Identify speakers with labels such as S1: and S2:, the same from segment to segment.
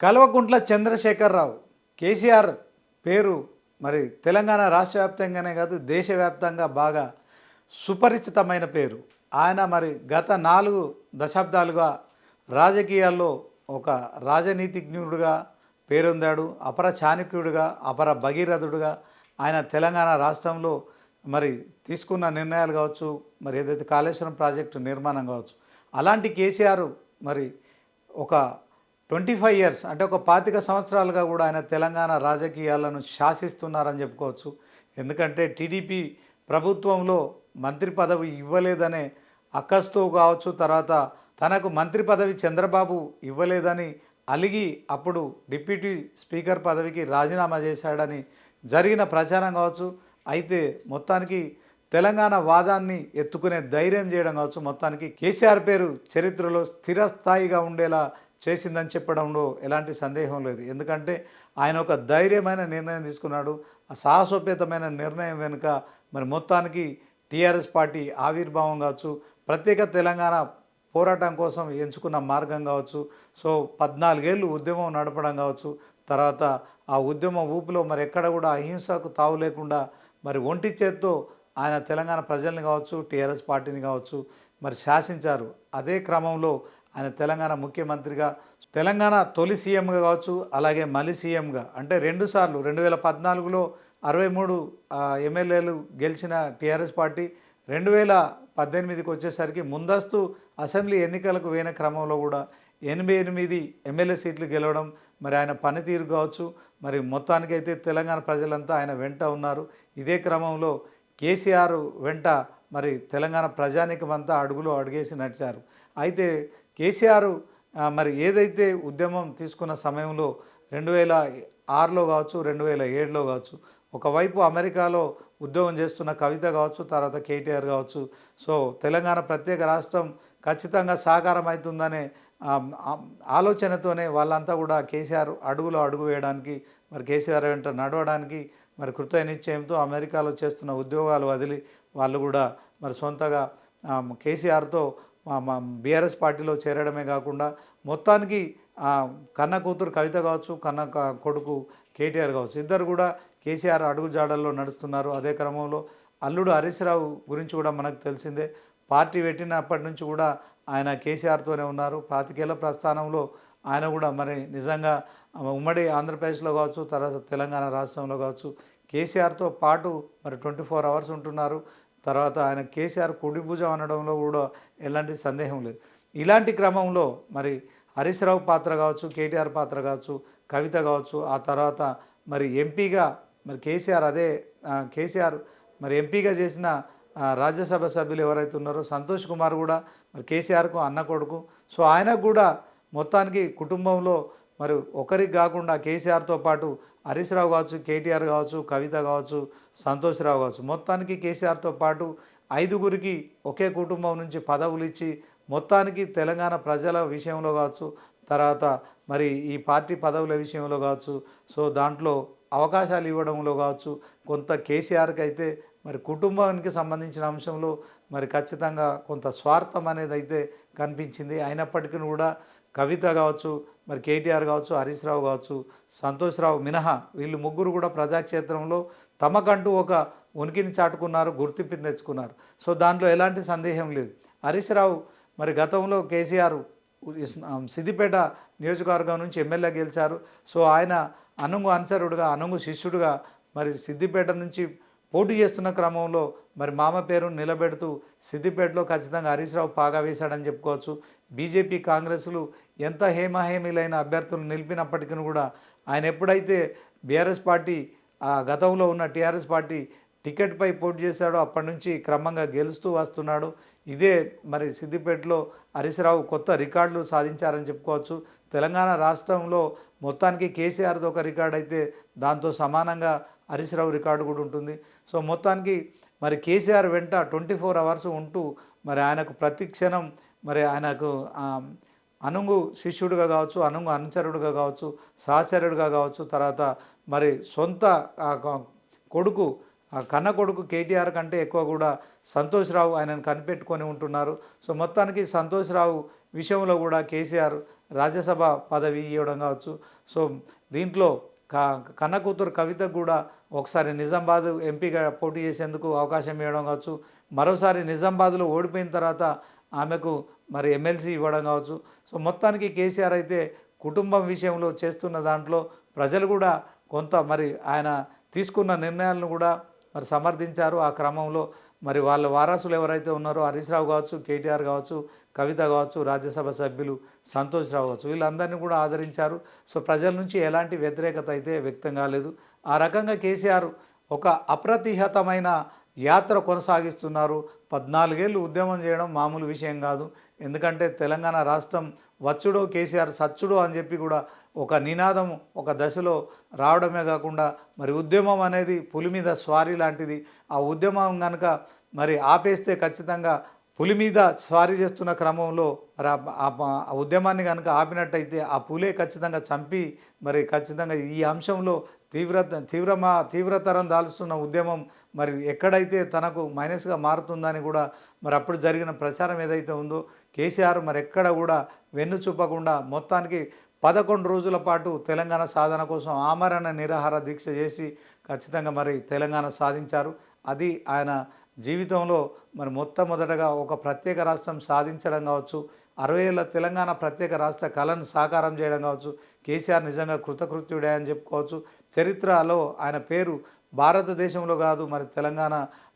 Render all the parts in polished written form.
S1: కల్వకుంట్ల చంద్రశేఖరరావు కేసీఆర్ పేరు మరి తెలంగాణ రాష్ట్ర వ్యాప్తంగానే కాదు దేశవ్యాప్తంగా బాగా సుపరిచితమైన పేరు. ఆయన మరి గత 4 దశాబ్దాలుగా రాజకీయాల్లో ఒక రాజనీతిజ్ఞుడిగా పేరొందాడు. అపర చాణక్యుడిగా, అపర భగీరథుడిగా ఆయన తెలంగాణ రాష్ట్రంలో మరి తీసుకున్న నిర్ణయాలు కావచ్చు, మరి ఏదైతే కాళేశ్వరం ప్రాజెక్టు నిర్మాణం కావచ్చు, అలాంటి కేసీఆర్ మరి ఒక 25 ఇయర్స్ అంటే ఒక 25 సంవత్సరాలుగా కూడా ఆయన తెలంగాణ రాజకీయాలను శాసిస్తున్నారని చెప్పుకోవచ్చు. ఎందుకంటే టీడీపీ ప్రభుత్వంలో మంత్రి పదవి ఇవ్వలేదనే అక్కస్తో కావచ్చు, తర్వాత తనకు మంత్రి పదవి చంద్రబాబు ఇవ్వలేదని అలిగి అప్పుడు డిప్యూటీ స్పీకర్ పదవికి రాజీనామా చేశాడని జరిగిన ప్రచారం కావచ్చు. అయితే మొత్తానికి తెలంగాణ వాదాన్ని ఎత్తుకునే ధైర్యం చేయడం కావచ్చు, మొత్తానికి కేసీఆర్ పేరు చరిత్రలో స్థిరస్థాయిగా ఉండేలా చేసిందని చెప్పడంలో ఎలాంటి సందేహం లేదు. ఎందుకంటే ఆయన ఒక ధైర్యమైన నిర్ణయం తీసుకున్నాడు. ఆ సాహసోపేతమైన నిర్ణయం వెనుక మరి మొత్తానికి టీఆర్ఎస్ పార్టీ ఆవిర్భావం కావచ్చు, ప్రత్యేక తెలంగాణ పోరాటం కోసం ఎంచుకున్న మార్గం కావచ్చు, సో 14 ఏళ్ళు ఉద్యమం నడపడం కావచ్చు, తర్వాత ఆ ఉద్యమ ఊపులో మరి ఎక్కడ కూడా అహింసకు తావు లేకుండా మరి ఒంటి చేత్తో ఆయన తెలంగాణ ప్రజల్ని కావచ్చు, టీఆర్ఎస్ పార్టీని కావచ్చు మరి శాసించారు. అదే క్రమంలో ఆయన తెలంగాణ ముఖ్యమంత్రిగా, తెలంగాణ తొలి సీఎంగా కావచ్చు, అలాగే మలి సీఎంగా అంటే 2 సార్లు 2014లో 63 ఎమ్మెల్యేలు గెలిచిన టీఆర్ఎస్ పార్టీ 2018కి వచ్చేసరికి ముందస్తు అసెంబ్లీ ఎన్నికలకు పోయిన క్రమంలో కూడా 88 ఎమ్మెల్యే సీట్లు గెలవడం, మరి ఆయన పనితీరు కావచ్చు, మరి మొత్తానికైతే తెలంగాణ ప్రజలంతా ఆయన వెంట ఉన్నారు. ఇదే క్రమంలో కేసీఆర్ వెంట మరి తెలంగాణ ప్రజానీకమంతా అడుగులో అడుగేసి నడిచారు. అయితే కేసీఆర్ మరి ఏదైతే ఉద్యమం తీసుకున్న సమయంలో 2006లో కావచ్చు, 2007లో కావచ్చు, ఒకవైపు అమెరికాలో ఉద్యోగం చేస్తున్న కవిత కావచ్చు, తర్వాత కేటీఆర్ కావచ్చు, సో తెలంగాణ ప్రత్యేక రాష్ట్రం ఖచ్చితంగా సాకారం అవుతుందనే ఆలోచనతోనే వాళ్ళంతా కూడా కేసీఆర్ అడుగులో అడుగు వేయడానికి, మరి కేసీఆర్ వెంట నడవడానికి మరి కృత నిశ్చయంతో అమెరికాలో చేస్తున్న ఉద్యోగాలు వదిలి వాళ్ళు కూడా మరి సొంతగా కేసీఆర్తో బీఆర్ఎస్ పార్టీలో చేరడమే కాకుండా మొత్తానికి కన్న కూతురు కవిత కావచ్చు, కన్న కొడుకు కేటీఆర్ కావచ్చు, ఇద్దరు కూడా కేసీఆర్ అడుగు జాడల్లో నడుస్తున్నారు. అదే క్రమంలో అల్లుడు హరీష్ రావు గురించి కూడా మనకు తెలిసిందే. పార్టీ పెట్టినప్పటి నుంచి కూడా ఆయన కేసీఆర్తోనే ఉన్నారు. 25 ఏళ్ల ప్రస్థానంలో ఆయన కూడా మరి నిజంగా ఉమ్మడి ఆంధ్రప్రదేశ్లో కావచ్చు, తర్వాత తెలంగాణ రాష్ట్రంలో కావచ్చు కేసీఆర్తో పాటు మరి 24 అవర్స్ ఉంటున్నారు. తర్వాత ఆయన కేసీఆర్ కుడి భుజం అనడంలో కూడా ఎలాంటి సందేహం లేదు. ఇలాంటి క్రమంలో మరి హరీష్ రావు పాత్ర కావచ్చు, కేటీఆర్ పాత్ర కావచ్చు, కవిత కావచ్చు, ఆ తర్వాత మరి ఎంపీగా మరి కేసీఆర్ మరి ఎంపీగా చేసిన రాజ్యసభ సభ్యులు ఎవరైతే ఉన్నారో సంతోష్ కుమార్ కూడా మరి కేసీఆర్కు అన్న కొడుకు. సో ఆయనకు కూడా మొత్తానికి కుటుంబంలో మరి ఒకరికి కాకుండా కేసీఆర్తో పాటు హరీష్ రావు కావచ్చు, కేటీఆర్ కావచ్చు, కవిత కావచ్చు, సంతోష్ రావు కావచ్చు, మొత్తానికి కేసీఆర్తో పాటు 5గురికి ఒకే కుటుంబం నుంచి పదవులు ఇచ్చి మొత్తానికి తెలంగాణ ప్రజల విషయంలో కావచ్చు, తర్వాత మరి ఈ పార్టీ పదవుల విషయంలో కావచ్చు, సో దాంట్లో అవకాశాలు ఇవ్వడంలో కావచ్చు, కొంత కేసీఆర్కి అయితే మరి కుటుంబానికి సంబంధించిన అంశంలో మరి ఖచ్చితంగా కొంత స్వార్థం అనేది అయితే కనిపించింది. అయినప్పటికీ కూడా కవిత కావచ్చు, మరి కేటీఆర్ కావచ్చు, హరీష్ రావు కావచ్చు, సంతోష్ రావు మినహా వీళ్ళు ముగ్గురు కూడా ప్రజాక్షేత్రంలో తమకంటూ ఒక ఉనికిని చాటుకున్నారు, గుర్తింపుని తెచ్చుకున్నారు. సో దాంట్లో ఎలాంటి సందేహం లేదు. హరీష్ రావు మరి గతంలో కేసీఆర్ సిద్దిపేట నియోజకవర్గం నుంచి ఎమ్మెల్యే గెలిచారు. సో ఆయన అనుంగు అనుచరుడుగా, అనుంగు శిష్యుడుగా మరి సిద్దిపేట నుంచి పోటీ చేస్తున్న క్రమంలో మరి మామ పేరును నిలబెడుతూ సిద్దిపేటలో ఖచ్చితంగా హరీష్ రావు పాగా వేశాడని చెప్పుకోవచ్చు. బీజేపీ కాంగ్రెస్లు ఎంత హేమహేమీలైన అభ్యర్థులు నిలిపినప్పటికీ కూడా ఆయన ఎప్పుడైతే బీఆర్ఎస్ పార్టీ గతంలో ఉన్న టీఆర్ఎస్ పార్టీ టికెట్పై పోటీ చేశాడో అప్పటి నుంచి క్రమంగా గెలుస్తూ వస్తున్నాడు. ఇదే మరి సిద్దిపేటలో హరీష్ రావు కొత్త రికార్డులు సాధించారని చెప్పుకోవచ్చు. తెలంగాణ రాష్ట్రంలో మొత్తానికి కేసీఆర్ది ఒక రికార్డు అయితే దాంతో సమానంగా హరీష్ రావు రికార్డు కూడా ఉంటుంది. సో మొత్తానికి మరి కేసీఆర్ వెంట 24 అవర్స్ ఉంటూ మరి ఆయనకు ప్రతి క్షణం మరి ఆయనకు అనుంగు శిష్యుడిగా కావచ్చు, అనుంగు అనుచరుడుగా కావచ్చు, సహచరుడుగా కావచ్చు, తర్వాత మరి సొంత కొడుకు కన్న కొడుకు కేటీఆర్ కంటే ఎక్కువ కూడా సంతోష్ రావు ఆయనను కనిపెట్టుకొని ఉంటున్నారు. సో మొత్తానికి సంతోష్ రావు విషయంలో కూడా కేసీఆర్ రాజ్యసభ పదవి ఇవ్వడం కావచ్చు. సో దీంట్లో కన్న కూతురు కవితకు కూడా ఒకసారి నిజామాబాద్ ఎంపీగా పోటీ చేసేందుకు అవకాశం ఇవ్వడం కావచ్చు. మరోసారి నిజామాబాద్లో ఓడిపోయిన తర్వాత ఆమెకు మరి ఎమ్మెల్సీ ఇవ్వడం కావచ్చు. సో మొత్తానికి కేసీఆర్ అయితే కుటుంబం విషయంలో చేస్తున్న దాంట్లో ప్రజలు కూడా కొంత మరి ఆయన తీసుకున్న నిర్ణయాలను కూడా మరి సమర్థించారు. ఆ క్రమంలో మరి వాళ్ళ వారసులు ఎవరైతే ఉన్నారో హరీష్ రావు కావచ్చు, కేటీఆర్ కావచ్చు, కవిత కావచ్చు, రాజ్యసభ సభ్యులు సంతోష్ రావు కావచ్చు, వీళ్ళందరినీ కూడా ఆదరించారు. సో ప్రజల నుంచి ఎలాంటి వ్యతిరేకత అయితే వ్యక్తం కాలేదు. ఆ రకంగా కేసీఆర్ ఒక అప్రతిహతమైన యాత్ర కొనసాగిస్తున్నారు. 14 ఏళ్ళు ఉద్యమం చేయడం మామూలు విషయం కాదు. ఎందుకంటే తెలంగాణ రాష్ట్రం వచ్చుడో కేసీఆర్ సచ్చుడో అని చెప్పి కూడా ఒక నినాదం ఒక దశలో రావడమే కాకుండా మరి ఉద్యమం అనేది పులి మీద స్వారీ లాంటిది. ఆ ఉద్యమం కనుక మరి ఆపేస్తే ఖచ్చితంగా పులి మీద స్వారీ చేస్తున్న క్రమంలో మరి ఆ ఉద్యమాన్ని కనుక ఆపినట్టయితే ఆ పులే ఖచ్చితంగా చంపి మరి ఖచ్చితంగా ఈ అంశంలో తీవ్రతరం దాల్చుతున్న ఉద్యమం మరి ఎక్కడైతే తనకు మైనస్గా మారుతుందని కూడా మరి అప్పుడు జరిగిన ప్రచారం ఏదైతే ఉందో కేసీఆర్ మరి ఎక్కడ కూడా వెన్ను చూపకుండా మొత్తానికి 11 రోజుల పాటు తెలంగాణ సాధన కోసం ఆమరణ నిరాహార దీక్ష చేసి ఖచ్చితంగా మరి తెలంగాణ సాధించారు. అది ఆయన జీవితంలో మరి మొట్టమొదటగా ఒక ప్రత్యేక రాష్ట్రం సాధించడం కావచ్చు, 60 ఏళ్ళ తెలంగాణ ప్రత్యేక రాష్ట్ర కళను సాకారం చేయడం కావచ్చు. కేసీఆర్ నిజంగా కృతకృత్యుడే అని చెప్పుకోవచ్చు. చరిత్రలో ఆయన పేరు భారతదేశంలో కాదు మరి తెలంగాణ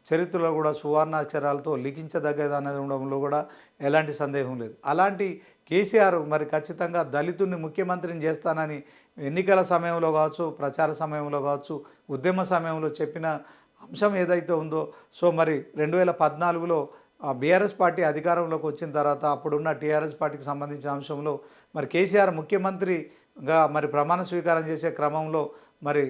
S1: చరిత్రలో కూడా సువర్ణాక్షరాలతో లిఖించదగ్గది అనేది ఉండడంలో కూడా ఎలాంటి సందేహం లేదు. అలాంటి కేసీఆర్ మరి ఖచ్చితంగా దళితుడిని ముఖ్యమంత్రిని చేస్తానని ఎన్నికల సమయంలో కావచ్చు, ప్రచార సమయంలో కావచ్చు, ఉద్యమ సమయంలో చెప్పిన అంశం ఏదైతే ఉందో సో మరి 2014లో బీఆర్ఎస్ పార్టీ అధికారంలోకి వచ్చిన తర్వాత అప్పుడున్న టీఆర్ఎస్ పార్టీకి సంబంధించిన అంశంలో మరి కేసీఆర్ ముఖ్యమంత్రిగా మరి ప్రమాణ స్వీకారం చేసే క్రమంలో మరి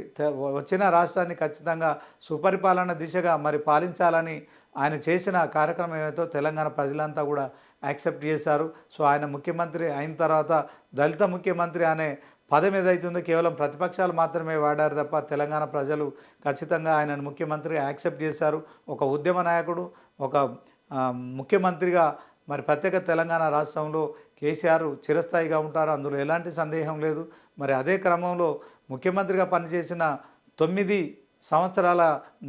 S1: వచ్చిన రాష్ట్రాన్ని ఖచ్చితంగా సుపరిపాలన దిశగా మరి పాలించాలని ఆయన చేసిన కార్యక్రమం ఏమైతే తెలంగాణ ప్రజలంతా కూడా యాక్సెప్ట్ చేశారు. సో ఆయన ముఖ్యమంత్రి అయిన తర్వాత దళిత ముఖ్యమంత్రి అనే పదం ఏదైతుందో కేవలం ప్రతిపక్షాలు మాత్రమే వాడారు తప్ప తెలంగాణ ప్రజలు ఖచ్చితంగా ఆయనను ముఖ్యమంత్రిగా యాక్సెప్ట్ చేశారు. ఒక ఉద్యమ నాయకుడు ఒక ముఖ్యమంత్రిగా మరి ప్రత్యేక తెలంగాణ రాష్ట్రంలో కేసీఆర్ చిరస్థాయిగా ఉంటారు, అందులో ఎలాంటి సందేహం లేదు. మరి అదే క్రమంలో ముఖ్యమంత్రిగా పనిచేసిన 9 సంవత్సరాల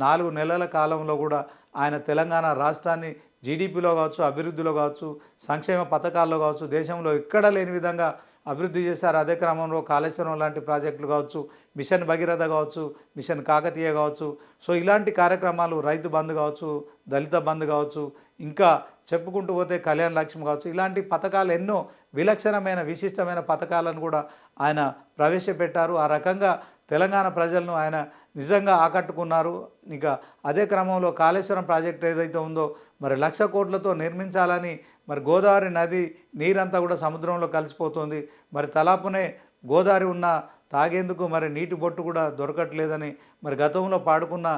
S1: 4 నెలల కాలంలో కూడా ఆయన తెలంగాణ రాష్ట్రాన్ని జీడిపిలో కావచ్చు, అభివృద్ధిలో కావచ్చు, సంక్షేమ పథకాల్లో కావచ్చు దేశంలో ఎక్కడ లేని విధంగా అభివృద్ధి చేశారు. అదే క్రమంలో కాళేశ్వరం లాంటి ప్రాజెక్టులు కావచ్చు, మిషన్ భగీరథ కావచ్చు, మిషన్ కాకతీయ కావచ్చు, సో ఇలాంటి కార్యక్రమాలు, రైతు బంధు కావచ్చు, దళిత బంధు కావచ్చు, ఇంకా చెప్పుకుంటూ పోతే కళ్యాణ లక్ష్మి కావచ్చు, ఇలాంటి పథకాలు ఎన్నో విలక్షణమైన విశిష్టమైన పథకాలను కూడా ఆయన ప్రవేశపెట్టారు. ఆ రకంగా తెలంగాణ ప్రజలను ఆయన నిజంగా ఆకట్టుకున్నారు. ఇక అదే క్రమంలో కాళేశ్వరం ప్రాజెక్టు ఏదైతే ఉందో మరి 1,00,000 కోట్లతో నిర్మించాలని మరి గోదావరి నది నీరంతా కూడా సముద్రంలో కలిసిపోతుంది. మరి తలాపునే గోదావరి ఉన్న తాగేందుకు మరి నీటి బొట్టు కూడా దొరకట్లేదని మరి గతంలో పాడుకున్న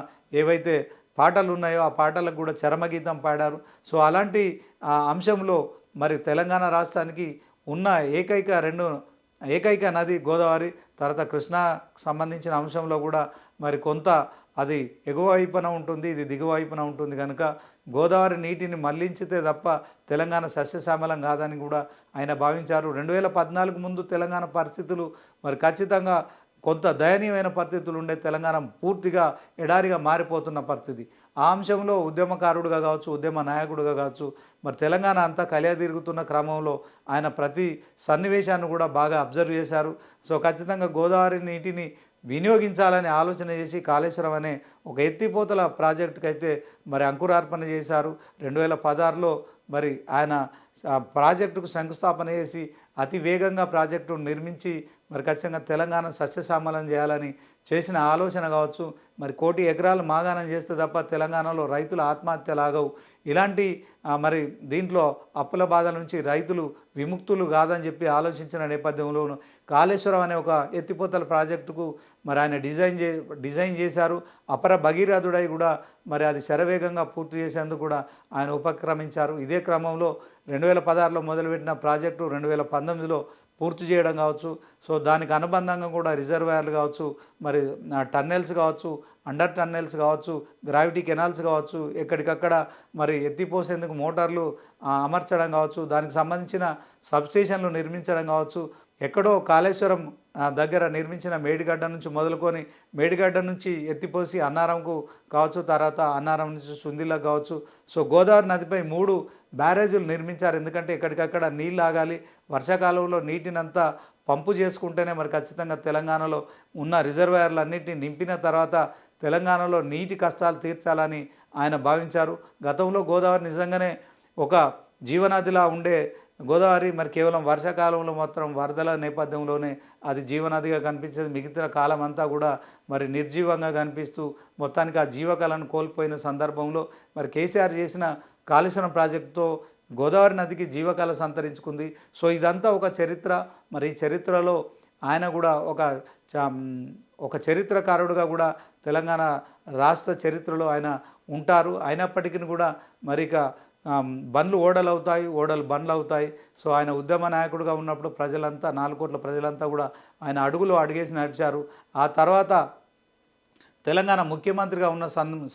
S1: ఏవైతే పాటలు ఉన్నాయో ఆ పాటలకు కూడా చరమగీతం పాడారు. సో అలాంటి అంశంలో మరి తెలంగాణ రాష్ట్రానికి ఉన్న ఏకైక నది గోదావరి, తర్వాత కృష్ణాకు సంబంధించిన అంశంలో కూడా మరి కొంత అది ఎగువ వైపున ఉంటుంది, ఇది దిగువ వైపున ఉంటుంది కనుక గోదావరి నీటిని మళ్లించితే తప్ప తెలంగాణ సస్యశ్యామలం కాదని కూడా ఆయన భావించారు. 2014 ముందు తెలంగాణ పరిస్థితులు మరి ఖచ్చితంగా కొంత దయనీయమైన పరిస్థితులు ఉండే తెలంగాణ పూర్తిగా ఎడారిగా మారిపోతున్న పరిస్థితి. ఆ అంశంలో ఉద్యమకారుడుగా కావచ్చు, ఉద్యమ నాయకుడుగా కావచ్చు, మరి తెలంగాణ అంతా కలియదిరుగుతున్న క్రమంలో ఆయన ప్రతి సన్నివేశాన్ని కూడా బాగా అబ్జర్వ్ చేశారు. సో ఖచ్చితంగా గోదావరి నీటిని వినియోగించాలని ఆలోచన చేసి కాళేశ్వరం అనే ఒక ఎత్తిపోతల ప్రాజెక్టుకి అయితే మరి అంకురార్పణ చేశారు. 2016లో మరి ఆయన ప్రాజెక్టుకు శంకుస్థాపన చేసి అతి వేగంగా ప్రాజెక్టును నిర్మించి మరి ఖచ్చితంగా తెలంగాణ సస్యశ్యామలం చేయాలని చేసిన ఆలోచన కావచ్చు. మరి 1 కోటి ఎకరాలు మాగాణం చేస్తే తప్ప తెలంగాణలో రైతుల ఆత్మహత్యలాగవు. ఇలాంటి మరి దీంట్లో అప్పుల బాధల నుంచి రైతులు విముక్తులు కాదని చెప్పి ఆలోచించిన నేపథ్యంలోనూ కాళేశ్వరం అనే ఒక ఎత్తిపోతల ప్రాజెక్టుకు మరి ఆయన డిజైన్ చేశారు. అపర భగీరథుడై కూడా మరి అది శరవేగంగా పూర్తి చేసేందుకు కూడా ఆయన ఉపక్రమించారు. ఇదే క్రమంలో 2016లో మొదలుపెట్టిన ప్రాజెక్టు 2019లో పూర్తి చేయడం కావచ్చు. సో దానికి అనుబంధంగా కూడా రిజర్వాయర్లు కావచ్చు, మరి టన్నెల్స్ కావచ్చు, అండర్ టన్నెల్స్ కావచ్చు, గ్రావిటీ కెనాల్స్ కావచ్చు, ఎక్కడికక్కడ మరి ఎత్తిపోసేందుకు మోటార్లు అమర్చడం కావచ్చు, దానికి సంబంధించిన సబ్స్టేషన్లు నిర్మించడం కావచ్చు, ఎక్కడో కాళేశ్వరం దగ్గర నిర్మించిన మేడిగడ్డ నుంచి మొదలుకొని మేడిగడ్డ నుంచి ఎత్తిపోసి అన్నారంకు కావచ్చు, తర్వాత అన్నారం నుంచి సుందిలకు కావచ్చు. సో గోదావరి నదిపై 3 బ్యారేజీలు నిర్మించారు. ఎందుకంటే ఎక్కడికక్కడ నీళ్ళు ఆగాలి, వర్షాకాలంలో నీటినంతా పంపు చేసుకుంటేనే మరి ఖచ్చితంగా తెలంగాణలో ఉన్న రిజర్వాయర్లన్నింటినీ నింపిన తర్వాత తెలంగాణలో నీటి కష్టాలు తీర్చాలని ఆయన భావించారు. గతంలో గోదావరి నిజంగానే ఒక జీవనదిలా ఉండే గోదావరి మరి కేవలం వర్షాకాలంలో మాత్రం వరదల నేపథ్యంలోనే అది జీవనదిగా కనిపించేది. మిగతా కాలం అంతా కూడా మరి నిర్జీవంగా కనిపిస్తూ మొత్తానికి ఆ జీవకళను కోల్పోయిన సందర్భంలో మరి కేసీఆర్ చేసిన కాళేశ్వరం ప్రాజెక్టుతో గోదావరి నదికి జీవకళ సంతరించుకుంది. సో ఇదంతా ఒక చరిత్ర. మరి ఈ చరిత్రలో ఆయన కూడా ఒక చరిత్రకారుడుగా కూడా తెలంగాణ రాష్ట్ర చరిత్రలో ఆయన ఉంటారు. అయినప్పటికీ కూడా మరి ఇక బండ్లు ఓడలు అవుతాయి, ఓడలు బండ్లు అవుతాయి. సో ఆయన ఉద్యమ నాయకుడిగా ఉన్నప్పుడు ప్రజలంతా 4 కోట్ల ప్రజలంతా కూడా ఆయన అడుగులో అడుగేసి నడిచారు. ఆ తర్వాత తెలంగాణ ముఖ్యమంత్రిగా ఉన్న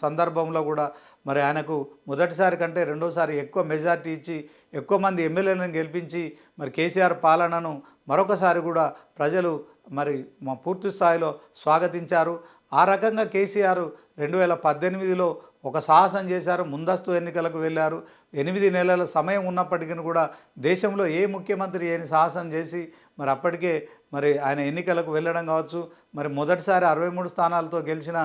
S1: సందర్భంలో కూడా మరి ఆయనకు మొదటిసారి కంటే రెండోసారి ఎక్కువ మెజార్టీ ఇచ్చి ఎక్కువ మంది ఎమ్మెల్యేలను గెలిపించి మరి కేసీఆర్ పాలనను మరొకసారి కూడా ప్రజలు మరి పూర్తి స్థాయిలో స్వాగతించారు. ఆ రకంగా కేసీఆర్ 2018లో ఒక సాహసం చేశారు. ముందస్తు ఎన్నికలకు వెళ్ళారు. 8 నెలల సమయం ఉన్నప్పటికీ కూడా దేశంలో ఏ ముఖ్యమంత్రి ఏని సాహసం చేసి మరి అప్పటికే మరి ఆయన ఎన్నికలకు వెళ్ళడం కావచ్చు. మరి మొదటిసారి 63 స్థానాలతో గెలిచిన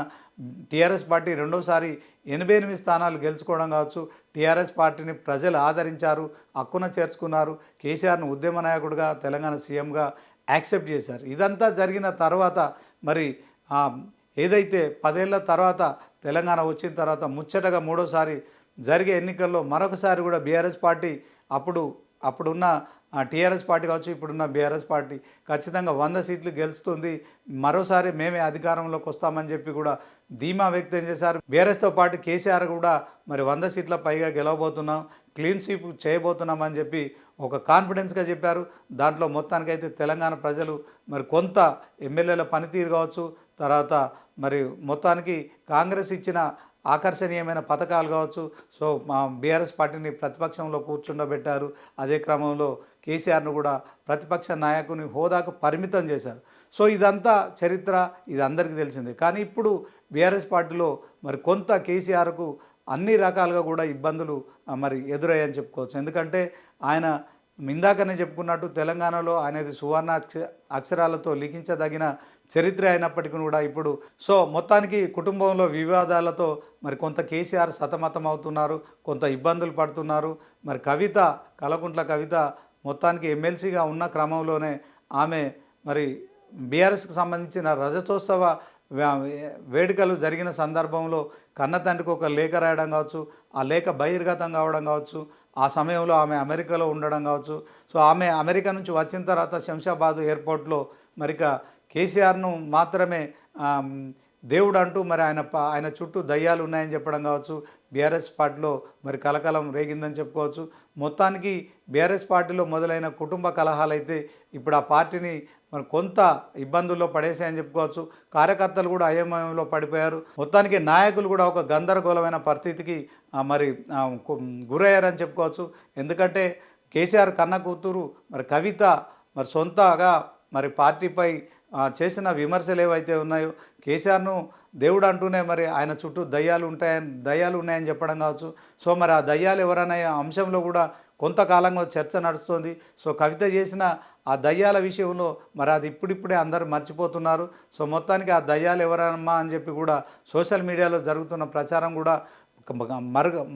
S1: టీఆర్ఎస్ పార్టీ రెండోసారి 88 స్థానాలు గెలుచుకోవడం కావచ్చు. టీఆర్ఎస్ పార్టీని ప్రజలు ఆదరించారు, హక్కున చేర్చుకున్నారు. కేసీఆర్ను ఉద్యమ నాయకుడిగా తెలంగాణ సీఎంగా యాక్సెప్ట్ చేశారు. ఇదంతా జరిగిన తర్వాత మరి ఏదైతే 10 ఏళ్ల తర్వాత తెలంగాణ వచ్చిన తర్వాత ముచ్చటగా మూడోసారి జరిగే ఎన్నికల్లో మరొకసారి కూడా బీఆర్ఎస్ పార్టీ అప్పుడున్న టీఆర్ఎస్ పార్టీ కావచ్చు, ఇప్పుడున్న బీఆర్ఎస్ పార్టీ ఖచ్చితంగా 100 సీట్లు గెలుస్తుంది, మరోసారి మేమే అధికారంలోకి వస్తామని చెప్పి కూడా ధీమా వ్యక్తం చేశారు. బీఆర్ఎస్తో పాటు కేసీఆర్ కూడా మరి 100 సీట్ల పైగా గెలవబోతున్నాం, క్లీన్ స్వీప్ చేయబోతున్నామని చెప్పి ఒక కాన్ఫిడెన్స్గా చెప్పారు. దాంట్లో మొత్తానికైతే తెలంగాణ ప్రజలు మరి కొంత ఎమ్మెల్యేల పనితీరు కావచ్చు, తర్వాత మరి మొత్తానికి కాంగ్రెస్ ఇచ్చిన ఆకర్షణీయమైన పథకాలు కావచ్చు. సో మా బీఆర్ఎస్ పార్టీని ప్రతిపక్షంలో కూర్చుండబెట్టారు. అదే క్రమంలో కేసీఆర్ను కూడా ప్రతిపక్ష నాయకుని హోదాకు పరిమితం చేశారు. సో ఇదంతా చరిత్ర, ఇది అందరికీ తెలిసిందే. కానీ ఇప్పుడు బీఆర్ఎస్ పార్టీలో మరి కొంత కేసీఆర్కు అన్ని రకాలుగా కూడా ఇబ్బందులు మరి ఎదురయ్యని చెప్పుకోవచ్చు. ఎందుకంటే ఆయన ఇందాకనే చెప్పుకున్నట్టు తెలంగాణలో అనేది సువర్ణ అక్షరాలతో లిఖించదగిన చరిత్ర అయినప్పటికీ కూడా ఇప్పుడు సో మొత్తానికి కుటుంబంలో వివాదాలతో మరి కొంత కేసీఆర్ సతమతం అవుతున్నారు, కొంత ఇబ్బందులు పడుతున్నారు. మరి కల్వకుంట్ల కవిత మొత్తానికి ఎమ్మెల్సీగా ఉన్న క్రమంలోనే ఆమె మరి బీఆర్ఎస్కి సంబంధించిన రజతోత్సవ వేడుకలు జరిగిన సందర్భంలో కన్న తండ్రికి ఒక లేఖ రాయడం కావచ్చు, ఆ లేఖ బహిర్గతం కావడం కావచ్చు, ఆ సమయంలో ఆమె అమెరికాలో ఉండడం కావచ్చు. సో ఆమె అమెరికా నుంచి వచ్చిన తర్వాత శంషాబాద్ ఎయిర్పోర్ట్లో మరిక కేసీఆర్ను మాత్రమే దేవుడు అంటూ మరి ఆయన చుట్టూ దయ్యాలు ఉన్నాయని చెప్పడం కావచ్చు. బీఆర్ఎస్ పార్టీలో మరి కలకలం రేగిందని చెప్పుకోవచ్చు. మొత్తానికి బీఆర్ఎస్ పార్టీలో మొదలైన కుటుంబ కలహాలు అయితే ఇప్పుడు ఆ పార్టీని మరి కొంత ఇబ్బందుల్లో పడేసాయని చెప్పుకోవచ్చు. కార్యకర్తలు కూడా అయోమయంలో పడిపోయారు. మొత్తానికి నాయకులు కూడా ఒక గందరగోళమైన పరిస్థితికి మరి గురయ్యారని చెప్పుకోవచ్చు. ఎందుకంటే కేసీఆర్ కన్న కూతురు మరి కవిత మరి సొంతగా మరి పార్టీపై చేసిన విమర్శలు ఏవైతే ఉన్నాయో, కేసీఆర్ను దేవుడు అంటూనే మరి ఆయన చుట్టూ దయ్యాలు ఉన్నాయని చెప్పడం కావచ్చు. సో మరి ఆ దయ్యాలు ఎవరనే అంశంలో కూడా కొంతకాలంగా చర్చ నడుస్తుంది. సో కవిత చేసిన ఆ దయ్యాల విషయంలో మరి అది ఇప్పుడిప్పుడే అందరూ మర్చిపోతున్నారు. సో మొత్తానికి ఆ దయ్యాలు ఎవరమ్మా అని చెప్పి కూడా సోషల్ మీడియాలో జరుగుతున్న ప్రచారం కూడా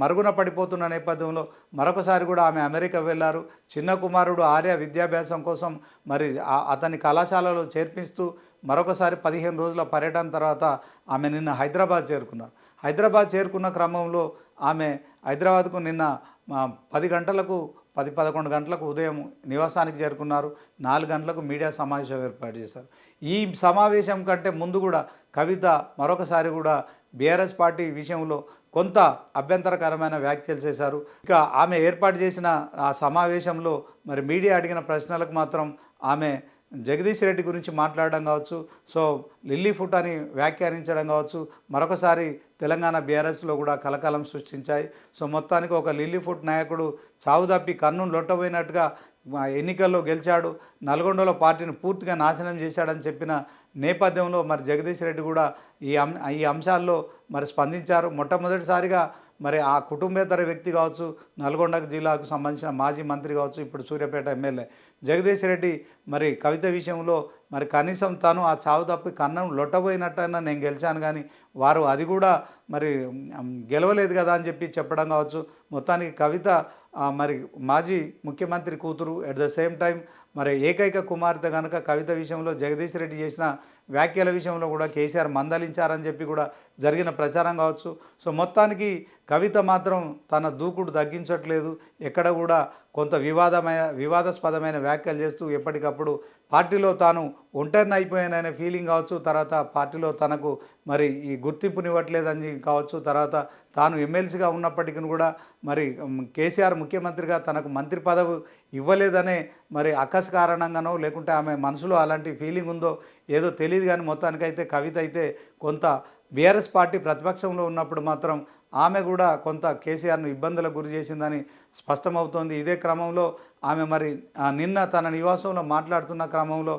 S1: మరుగున పడిపోతున్న నేపథ్యంలో మరొకసారి కూడా ఆమె అమెరికా వెళ్ళారు. చిన్న కుమారుడు ఆర్య విద్యాభ్యాసం కోసం మరి అతని కళాశాలలో చేర్పిస్తూ మరొకసారి 15 రోజుల పర్యటన తర్వాత ఆమె నిన్న హైదరాబాద్ చేరుకున్నారు. హైదరాబాద్ చేరుకున్న క్రమంలో ఆమె హైదరాబాద్కు నిన్న 11 గంటలకు ఉదయం నివాసానికి చేరుకున్నారు. 4 గంటలకు మీడియా సమావేశం ఏర్పాటు చేశారు. ఈ సమావేశం కంటే ముందు కూడా కవిత మరొకసారి కూడా బీఆర్ఎస్ పార్టీ విషయంలో కొంత అభ్యంతరకరమైన వ్యాఖ్యలు చేశారు. ఇక ఆమె ఏర్పాటు చేసిన ఆ సమావేశంలో మరి మీడియా అడిగిన ప్రశ్నలకు మాత్రం ఆమె జగదీష్ రెడ్డి గురించి మాట్లాడడం కావచ్చు, సో లిల్లీ ఫుట్ అని వ్యాఖ్యానించడం కావచ్చు, మరొకసారి తెలంగాణ బీఆర్ఎస్లో కూడా కలకలం సృష్టించాయి. సో మొత్తానికి ఒక లిల్లీ ఫుట్ నాయకుడు చావు తప్పి కన్ను లొట్టబోయినట్టుగా ఎన్నికల్లో గెలిచాడు, నల్గొండలో పార్టీని పూర్తిగా నాశనం చేశాడని చెప్పిన నేపథ్యంలో మరి జగదీష్ రెడ్డి కూడా ఈ అంశాల్లో మరి స్పందించారు. మొట్టమొదటిసారిగా మరి ఆ కుటుంబేతర వ్యక్తి కావచ్చు, నల్గొండ జిల్లాకు సంబంధించిన మాజీ మంత్రి కావచ్చు, ఇప్పుడు సూర్యాపేట ఎమ్మెల్యే జగదీష్ రెడ్డి మరి కవిత విషయంలో మరి కనీసం తను ఆ చావు తప్పి కన్నం లొట్టబోయినట్టయినా నేను గెలిచాను, కానీ వారు అది కూడా మరి గెలవలేదు కదా అని చెప్పి చెప్పడం కావచ్చు. మొత్తానికి కవిత మరి మాజీ ముఖ్యమంత్రి కూతురు, ఎట్ ద సేమ్ టైం మరి ఏకైక కుమార్తె కనుక కవిత విషయంలో జగదీష్ రెడ్డి చేసిన వ్యాఖ్యల విషయంలో కూడా కేసీఆర్ మందలించారని చెప్పి కూడా జరిగిన ప్రచారం కావచ్చు. సో మొత్తానికి కవిత మాత్రం తన దూకుడు తగ్గించట్లేదు, ఎక్కడ కూడా కొంత వివాదాస్పదమైన వ్యాఖ్యలు చేస్తూ ఎప్పటికప్పుడు పార్టీలో తాను ఒంటరిని అయిపోయాననే ఫీలింగ్ కావచ్చు, తర్వాత పార్టీలో తనకు మరి ఈ గుర్తింపునివ్వట్లేదని కావచ్చు, తర్వాత తాను ఎమ్మెల్సీగా ఉన్నప్పటికీ కూడా మరి కేసీఆర్ ముఖ్యమంత్రిగా తనకు మంత్రి పదవి ఇవ్వలేదనే మరి అక్కస్ కారణంగానో లేకుంటే ఆమె మనసులో అలాంటి ఫీలింగ్ ఉందో ఏదో తెలియదు, కానీ మొత్తానికైతే కవిత అయితే కొంత బీఆర్ఎస్ పార్టీ ప్రతిపక్షంలో ఉన్నప్పుడు మాత్రం ఆమె కూడా కొంత కేసీఆర్ను ఇబ్బందులకు గురి చేసిందని స్పష్టమవుతోంది. ఇదే క్రమంలో ఆమె మరి నిన్న తన నివాసంలో మాట్లాడుతున్న క్రమంలో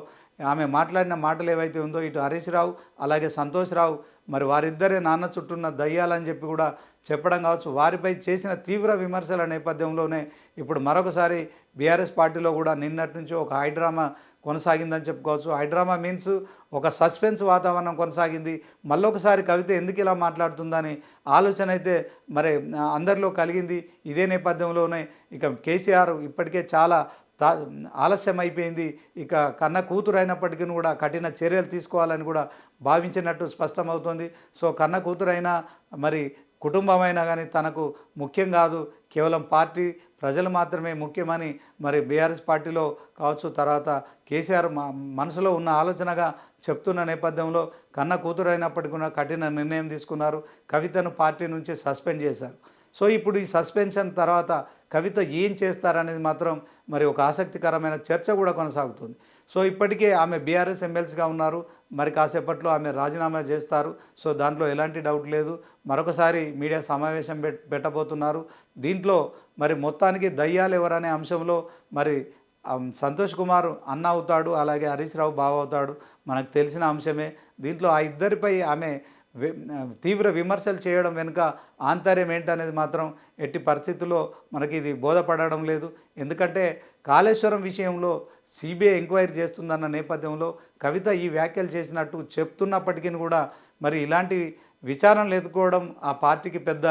S1: ఆమె మాట్లాడిన మాటలు ఏవైతే ఉందో ఇటు హరీష్ రావు అలాగే సంతోష్ రావు మరి వారిద్దరే నాన్న చుట్టూన్న దయ్యాలని చెప్పి కూడా చెప్పడం కావచ్చు. వారిపై చేసిన తీవ్ర విమర్శల నేపథ్యంలోనే ఇప్పుడు మరొకసారి బీఆర్ఎస్ పార్టీలో కూడా నిన్నటి నుంచి ఒక హైడ్రామా కొనసాగిందని చెప్పుకోవచ్చు. హైడ్రామా మీన్స్ ఒక సస్పెన్స్ వాతావరణం కొనసాగింది. మళ్ళొకసారి కవిత ఎందుకు ఇలా మాట్లాడుతుందని ఆలోచన అయితే మరి అందరిలో కలిగింది. ఇదే నేపథ్యంలోనే ఇక కేసీఆర్ ఇప్పటికే చాలా ఆలస్యం అయిపోయింది, ఇక కన్న కూతురు అయినప్పటికీ కూడా కఠిన చర్యలు తీసుకోవాలని కూడా భావించినట్టు స్పష్టమవుతుంది. సో కన్న కూతురైనా మరి కుటుంబమైనా కానీ తనకు ముఖ్యం కాదు, కేవలం పార్టీ ప్రజలు మాత్రమే ముఖ్యమని మరి బీఆర్ఎస్ పార్టీలో కావచ్చు, తర్వాత కేసీఆర్ మనసులో ఉన్న ఆలోచనగా చెప్తున్న నేపథ్యంలో కన్న కూతురు అయినప్పటికీ కూడా కఠిన నిర్ణయం తీసుకున్నారు. కవితను పార్టీ నుంచి సస్పెండ్ చేశారు. సో ఇప్పుడు ఈ సస్పెన్షన్ తర్వాత కవిత ఏం చేస్తారనేది మాత్రం మరి ఒక ఆసక్తికరమైన చర్చ కూడా కొనసాగుతుంది. సో ఇప్పటికే ఆమె బీఆర్ఎస్ ఎమ్మెల్సీగా ఉన్నారు, మరి కాసేపట్లో ఆమె రాజీనామా చేస్తారు. సో దాంట్లో ఎలాంటి డౌట్ లేదు. మరొకసారి మీడియా సమావేశం పెట్టబోతున్నారు. దీంట్లో మరి మొత్తానికి దయ్యాలు ఎవరనే అంశంలో మరి సంతోష్ కుమార్ అన్న అవుతాడు, అలాగే హరీష్ రావు బావ అవుతాడు, మనకు తెలిసిన అంశమే. దీంట్లో ఆ ఇద్దరిపై ఆమె తీవ్ర విమర్శలు చేయడం వెనుక ఆంతర్యం ఏంటనేది మాత్రం ఎట్టి పరిస్థితుల్లో మనకి ఇది బోధపడడం లేదు. ఎందుకంటే కాళేశ్వరం విషయంలో సిబిఐ ఎంక్వైరీ చేస్తుందన్న నేపథ్యంలో కవిత ఈ వ్యాఖ్యలు చేసినట్టు చెప్తున్నప్పటికీ కూడా మరి ఇలాంటి విచారణలు ఎదుర్కోవడం ఆ పార్టీకి పెద్ద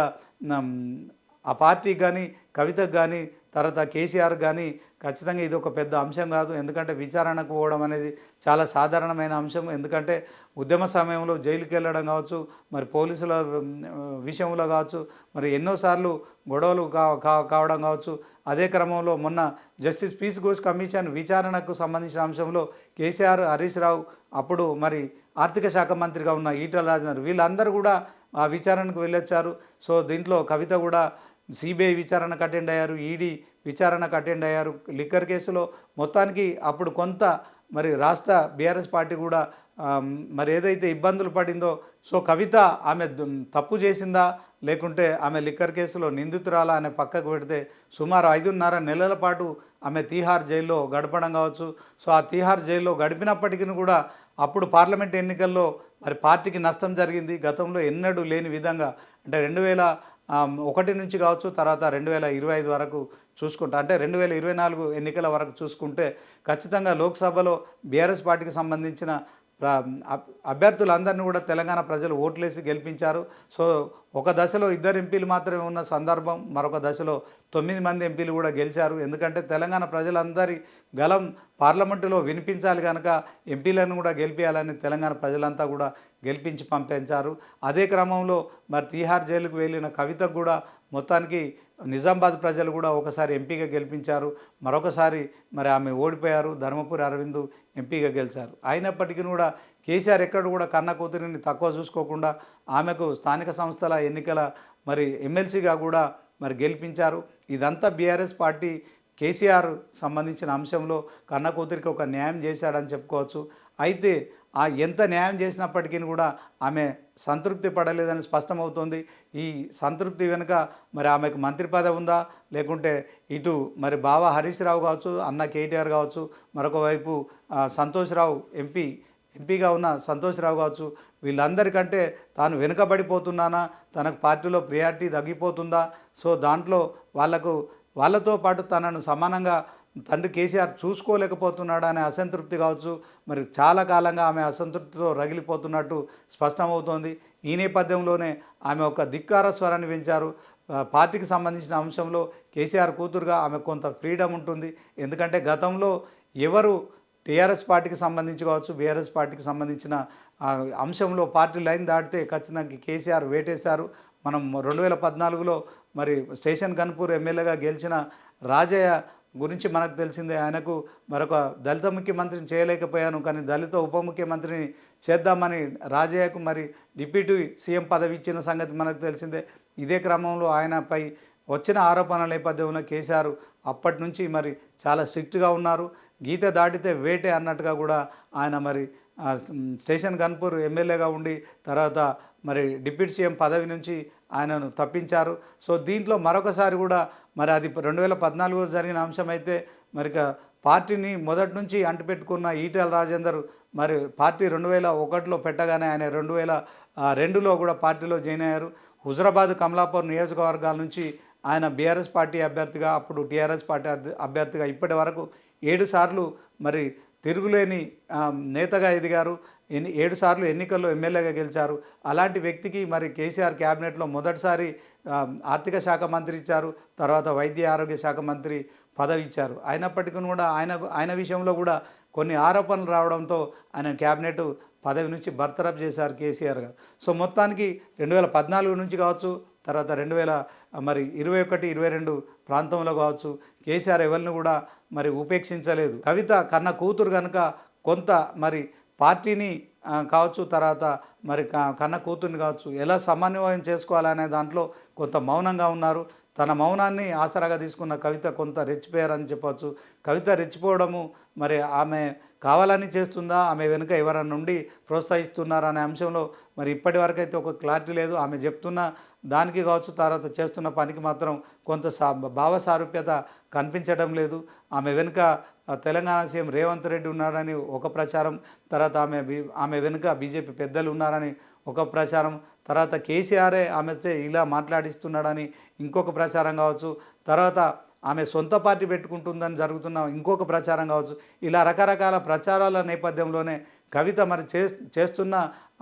S1: ఆ పార్టీకి కానీ కవితకు కానీ తర్వాత కేసీఆర్ కానీ ఖచ్చితంగా ఇది ఒక పెద్ద అంశం కాదు. ఎందుకంటే విచారణకు పోవడం అనేది చాలా సాధారణమైన అంశం. ఎందుకంటే ఉద్యమ సమయంలో జైలుకి వెళ్ళడం కావచ్చు, మరి పోలీసుల విషయంలో కావచ్చు, మరి ఎన్నోసార్లు గొడవలు కావడం కావచ్చు. అదే క్రమంలో మొన్న జస్టిస్ పీస్ ఘోష్ కమిషన్ విచారణకు సంబంధించిన అంశంలో కేసీఆర్, హరీష్ రావు, అప్పుడు మరి ఆర్థిక శాఖ మంత్రిగా ఉన్న ఈటల రాజేందర్ వీళ్ళందరూ కూడా ఆ విచారణకు వెళ్ళొచ్చారు. సో దీంట్లో కవిత కూడా సిబిఐ విచారణకు అటెండ్ అయ్యారు, ఈడీ విచారణకు అటెండ్ అయ్యారు లిక్కర్ కేసులో. మొత్తానికి అప్పుడు కొంత మరి రాష్ట్ర బీఆర్ఎస్ పార్టీ కూడా మరి ఏదైతే ఇబ్బందులు పడిందో, సో కవిత ఆమె తప్పు చేసిందా లేకుంటే ఆమె లిక్కర్ కేసులో నిందితురాలా అనే పక్కకు పెడితే సుమారు 5.5 నెలల పాటు ఆమె తీహార్ జైల్లో గడపడం కావచ్చు. సో ఆ తీహార్ జైల్లో గడిపినప్పటికీ కూడా అప్పుడు పార్లమెంట్ ఎన్నికల్లో మరి పార్టీకి నష్టం జరిగింది. గతంలో ఎన్నడూ లేని విధంగా అంటే 2001 నుంచి కావచ్చు, తర్వాత 2025 వరకు చూసుకుంటే అంటే 2024 ఎన్నికల వరకు చూసుకుంటే ఖచ్చితంగా లోక్సభలో బీఆర్ఎస్ పార్టీకి సంబంధించిన అభ్యర్థులందరినీ కూడా తెలంగాణ ప్రజలు ఓట్లేసి గెలిపించారు. సో ఒక దశలో 2 ఎంపీలు మాత్రమే ఉన్న సందర్భం, మరొక దశలో 9 మంది ఎంపీలు కూడా గెలిచారు. ఎందుకంటే తెలంగాణ ప్రజలందరి గలం పార్లమెంటులో వినిపించాలి కనుక ఎంపీలను కూడా గెలిపించాలని తెలంగాణ ప్రజలంతా కూడా గెలిపించి పంపించారు. అదే క్రమంలో మరి తీహార్ జైలుకు వెళ్ళిన కవితకు కూడా మొత్తానికి నిజామాబాద్ ప్రజలు కూడా ఒకసారి ఎంపీగా గెలిపించారు, మరొకసారి మరి ఆమె ఓడిపోయారు. ధర్మపురి అరవింద్ ఎంపీగా గెలిచారు. అయినప్పటికీ కూడా కేసీఆర్ ఎక్కడ కూడా కన్న కూతురిని తక్కువ చూసుకోకుండా ఆమెకు స్థానిక సంస్థల ఎన్నికల మరి ఎమ్మెల్సీగా కూడా మరి గెలిపించారు. ఇదంతా బీఆర్ఎస్ పార్టీ కేసీఆర్ సంబంధించిన అంశంలో కన్న కూతురికి ఒక న్యాయం చేశాడని చెప్పుకోవచ్చు. అయితే ఆ ఎంత న్యాయం చేసినప్పటికీ కూడా ఆమె సంతృప్తి పడలేదని స్పష్టమవుతోంది. ఈ సంతృప్తి వెనుక మరి ఆమెకు మంత్రి పదవి ఉందా, లేకుంటే ఇటు మరి బావ హరీష్ రావు కావచ్చు, అన్న కేటీఆర్ కావచ్చు, మరొక వైపు సంతోష్ రావు ఎంపీగా ఉన్న సంతోష్ రావు కావచ్చు, వీళ్ళందరికంటే తాను వెనుకబడిపోతున్నానా, తనకు పార్టీలో ప్రియారిటీ తగ్గిపోతుందా, సో దాంట్లో వాళ్ళతో పాటు తనను సమానంగా తండ్రి కేసీఆర్ చూసుకోలేకపోతున్నాడు అనే అసంతృప్తి కావచ్చు, మరి చాలా కాలంగా ఆమె అసంతృప్తితో రగిలిపోతున్నట్టు స్పష్టమవుతోంది. ఈ నేపథ్యంలోనే ఆమె ఒక ధిక్కార స్వరాన్ని పెంచారు. పార్టీకి సంబంధించిన అంశంలో కేసీఆర్ కూతురుగా ఆమె కొంత ఫ్రీడమ్ ఉంటుంది. ఎందుకంటే గతంలో ఎవరు టీఆర్ఎస్ పార్టీకి సంబంధించి కావచ్చు, బీఆర్ఎస్ పార్టీకి సంబంధించిన అంశంలో పార్టీ లైన్ దాటితే ఖచ్చితంగా కేసీఆర్ వేటేశారు. మనం 2014లో మరి స్టేషన్ గన్పూర్ ఎమ్మెల్యేగా గెలిచిన రాజయ్య గురించి మనకు తెలిసిందే. ఆయనకు మరొక దళిత ముఖ్యమంత్రిని చేయలేకపోయాను, కానీ దళిత ఉప ముఖ్యమంత్రిని చేద్దామని రాజయ్యకు మరి డిప్యూటీ సీఎం పదవి ఇచ్చిన సంగతి మనకు తెలిసిందే. ఇదే క్రమంలో ఆయనపై వచ్చిన ఆరోపణల నేపథ్యంలో కేసీఆర్ అప్పటి నుంచి మరి చాలా స్ట్రిక్ట్గా ఉన్నారు. గీత దాటితే వేటే అన్నట్టుగా కూడా ఆయన మరి స్టేషన్ గన్పూర్ ఎమ్మెల్యేగా ఉండి తర్వాత మరి డిప్యూటీ సీఎం పదవి నుంచి ఆయనను తప్పించారు. సో దీంట్లో మరొకసారి కూడా మరి అది 2014లో జరిగిన అంశం అయితే మరి పార్టీని మొదటి నుంచి అంటిపెట్టుకున్న ఈటెల రాజేందర్ మరి పార్టీ 2001లో పెట్టగానే ఆయన 2002లో కూడా పార్టీలో జాయిన్ అయ్యారు. హుజరాబాద్, కమలాపూర్ నియోజకవర్గాల నుంచి ఆయన బీఆర్ఎస్ పార్టీ అభ్యర్థిగా, అప్పుడు టీఆర్ఎస్ పార్టీ అభ్యర్థిగా ఇప్పటి వరకు 7 సార్లు మరి తిరుగులేని నేతగా ఎదిగారు. 7 సార్లు ఎన్నికల్లో ఎమ్మెల్యేగా గెలిచారు. అలాంటి వ్యక్తికి మరి కేసీఆర్ క్యాబినెట్లో మొదటిసారి ఆర్థిక శాఖ మంత్రి ఇచ్చారు, తర్వాత వైద్య ఆరోగ్య శాఖ మంత్రి పదవి ఇచ్చారు. అయినప్పటికీ కూడా ఆయన విషయంలో కూడా కొన్ని ఆరోపణలు రావడంతో ఆయన క్యాబినెట్ పదవి నుంచి బర్తరఫ్ చేశారు కేసీఆర్ గారు. సో మొత్తానికి 2014 నుంచి కావచ్చు, తర్వాత 2021, 22 ప్రాంతంలో కావచ్చు కేసీఆర్ ఎవరిని కూడా మరి ఉపేక్షించలేదు. కవిత కన్న కూతురు కనుక కొంత మరి పార్టీని కావచ్చు, తర్వాత మరి కన్న కూతుర్ని కావచ్చు ఎలా సమన్వయం చేసుకోవాలనే దాంట్లో కొంత మౌనంగా ఉన్నారు. తన మౌనాన్ని ఆసరాగా తీసుకున్న కవిత కొంత రెచ్చిపోయారని చెప్పవచ్చు. కవిత రెచ్చిపోవడము మరి ఆమె కావాలని చేస్తుందా, ఆమె వెనుక ఎవరన్నా నుండి ప్రోత్సహిస్తున్నారా అనే అంశంలో మరి ఇప్పటి వరకు అయితే ఒక క్లారిటీ లేదు. ఆమె చెప్తున్న దానికి కావచ్చు, తర్వాత చేస్తున్న పనికి మాత్రం కొంత భావ సారూప్యత కనిపించడం లేదు. ఆమె వెనుక తెలంగాణ సీఎం రేవంత్ రెడ్డి ఉన్నారని ఒక ప్రచారం, తర్వాత ఆమె వెనుక బీజేపీ పెద్దలు ఉన్నారని ఒక ప్రచారం, తర్వాత కేసీఆరే ఆమెతో ఇలా మాట్లాడిస్తున్నాడని ఇంకొక ప్రచారం కావచ్చు, తర్వాత ఆమె సొంత పార్టీ పెట్టుకుంటుందని జరుగుతున్న ఇంకొక ప్రచారం కావచ్చు. ఇలా రకరకాల ప్రచారాల నేపథ్యంలోనే కవిత మరి చేస్తున్న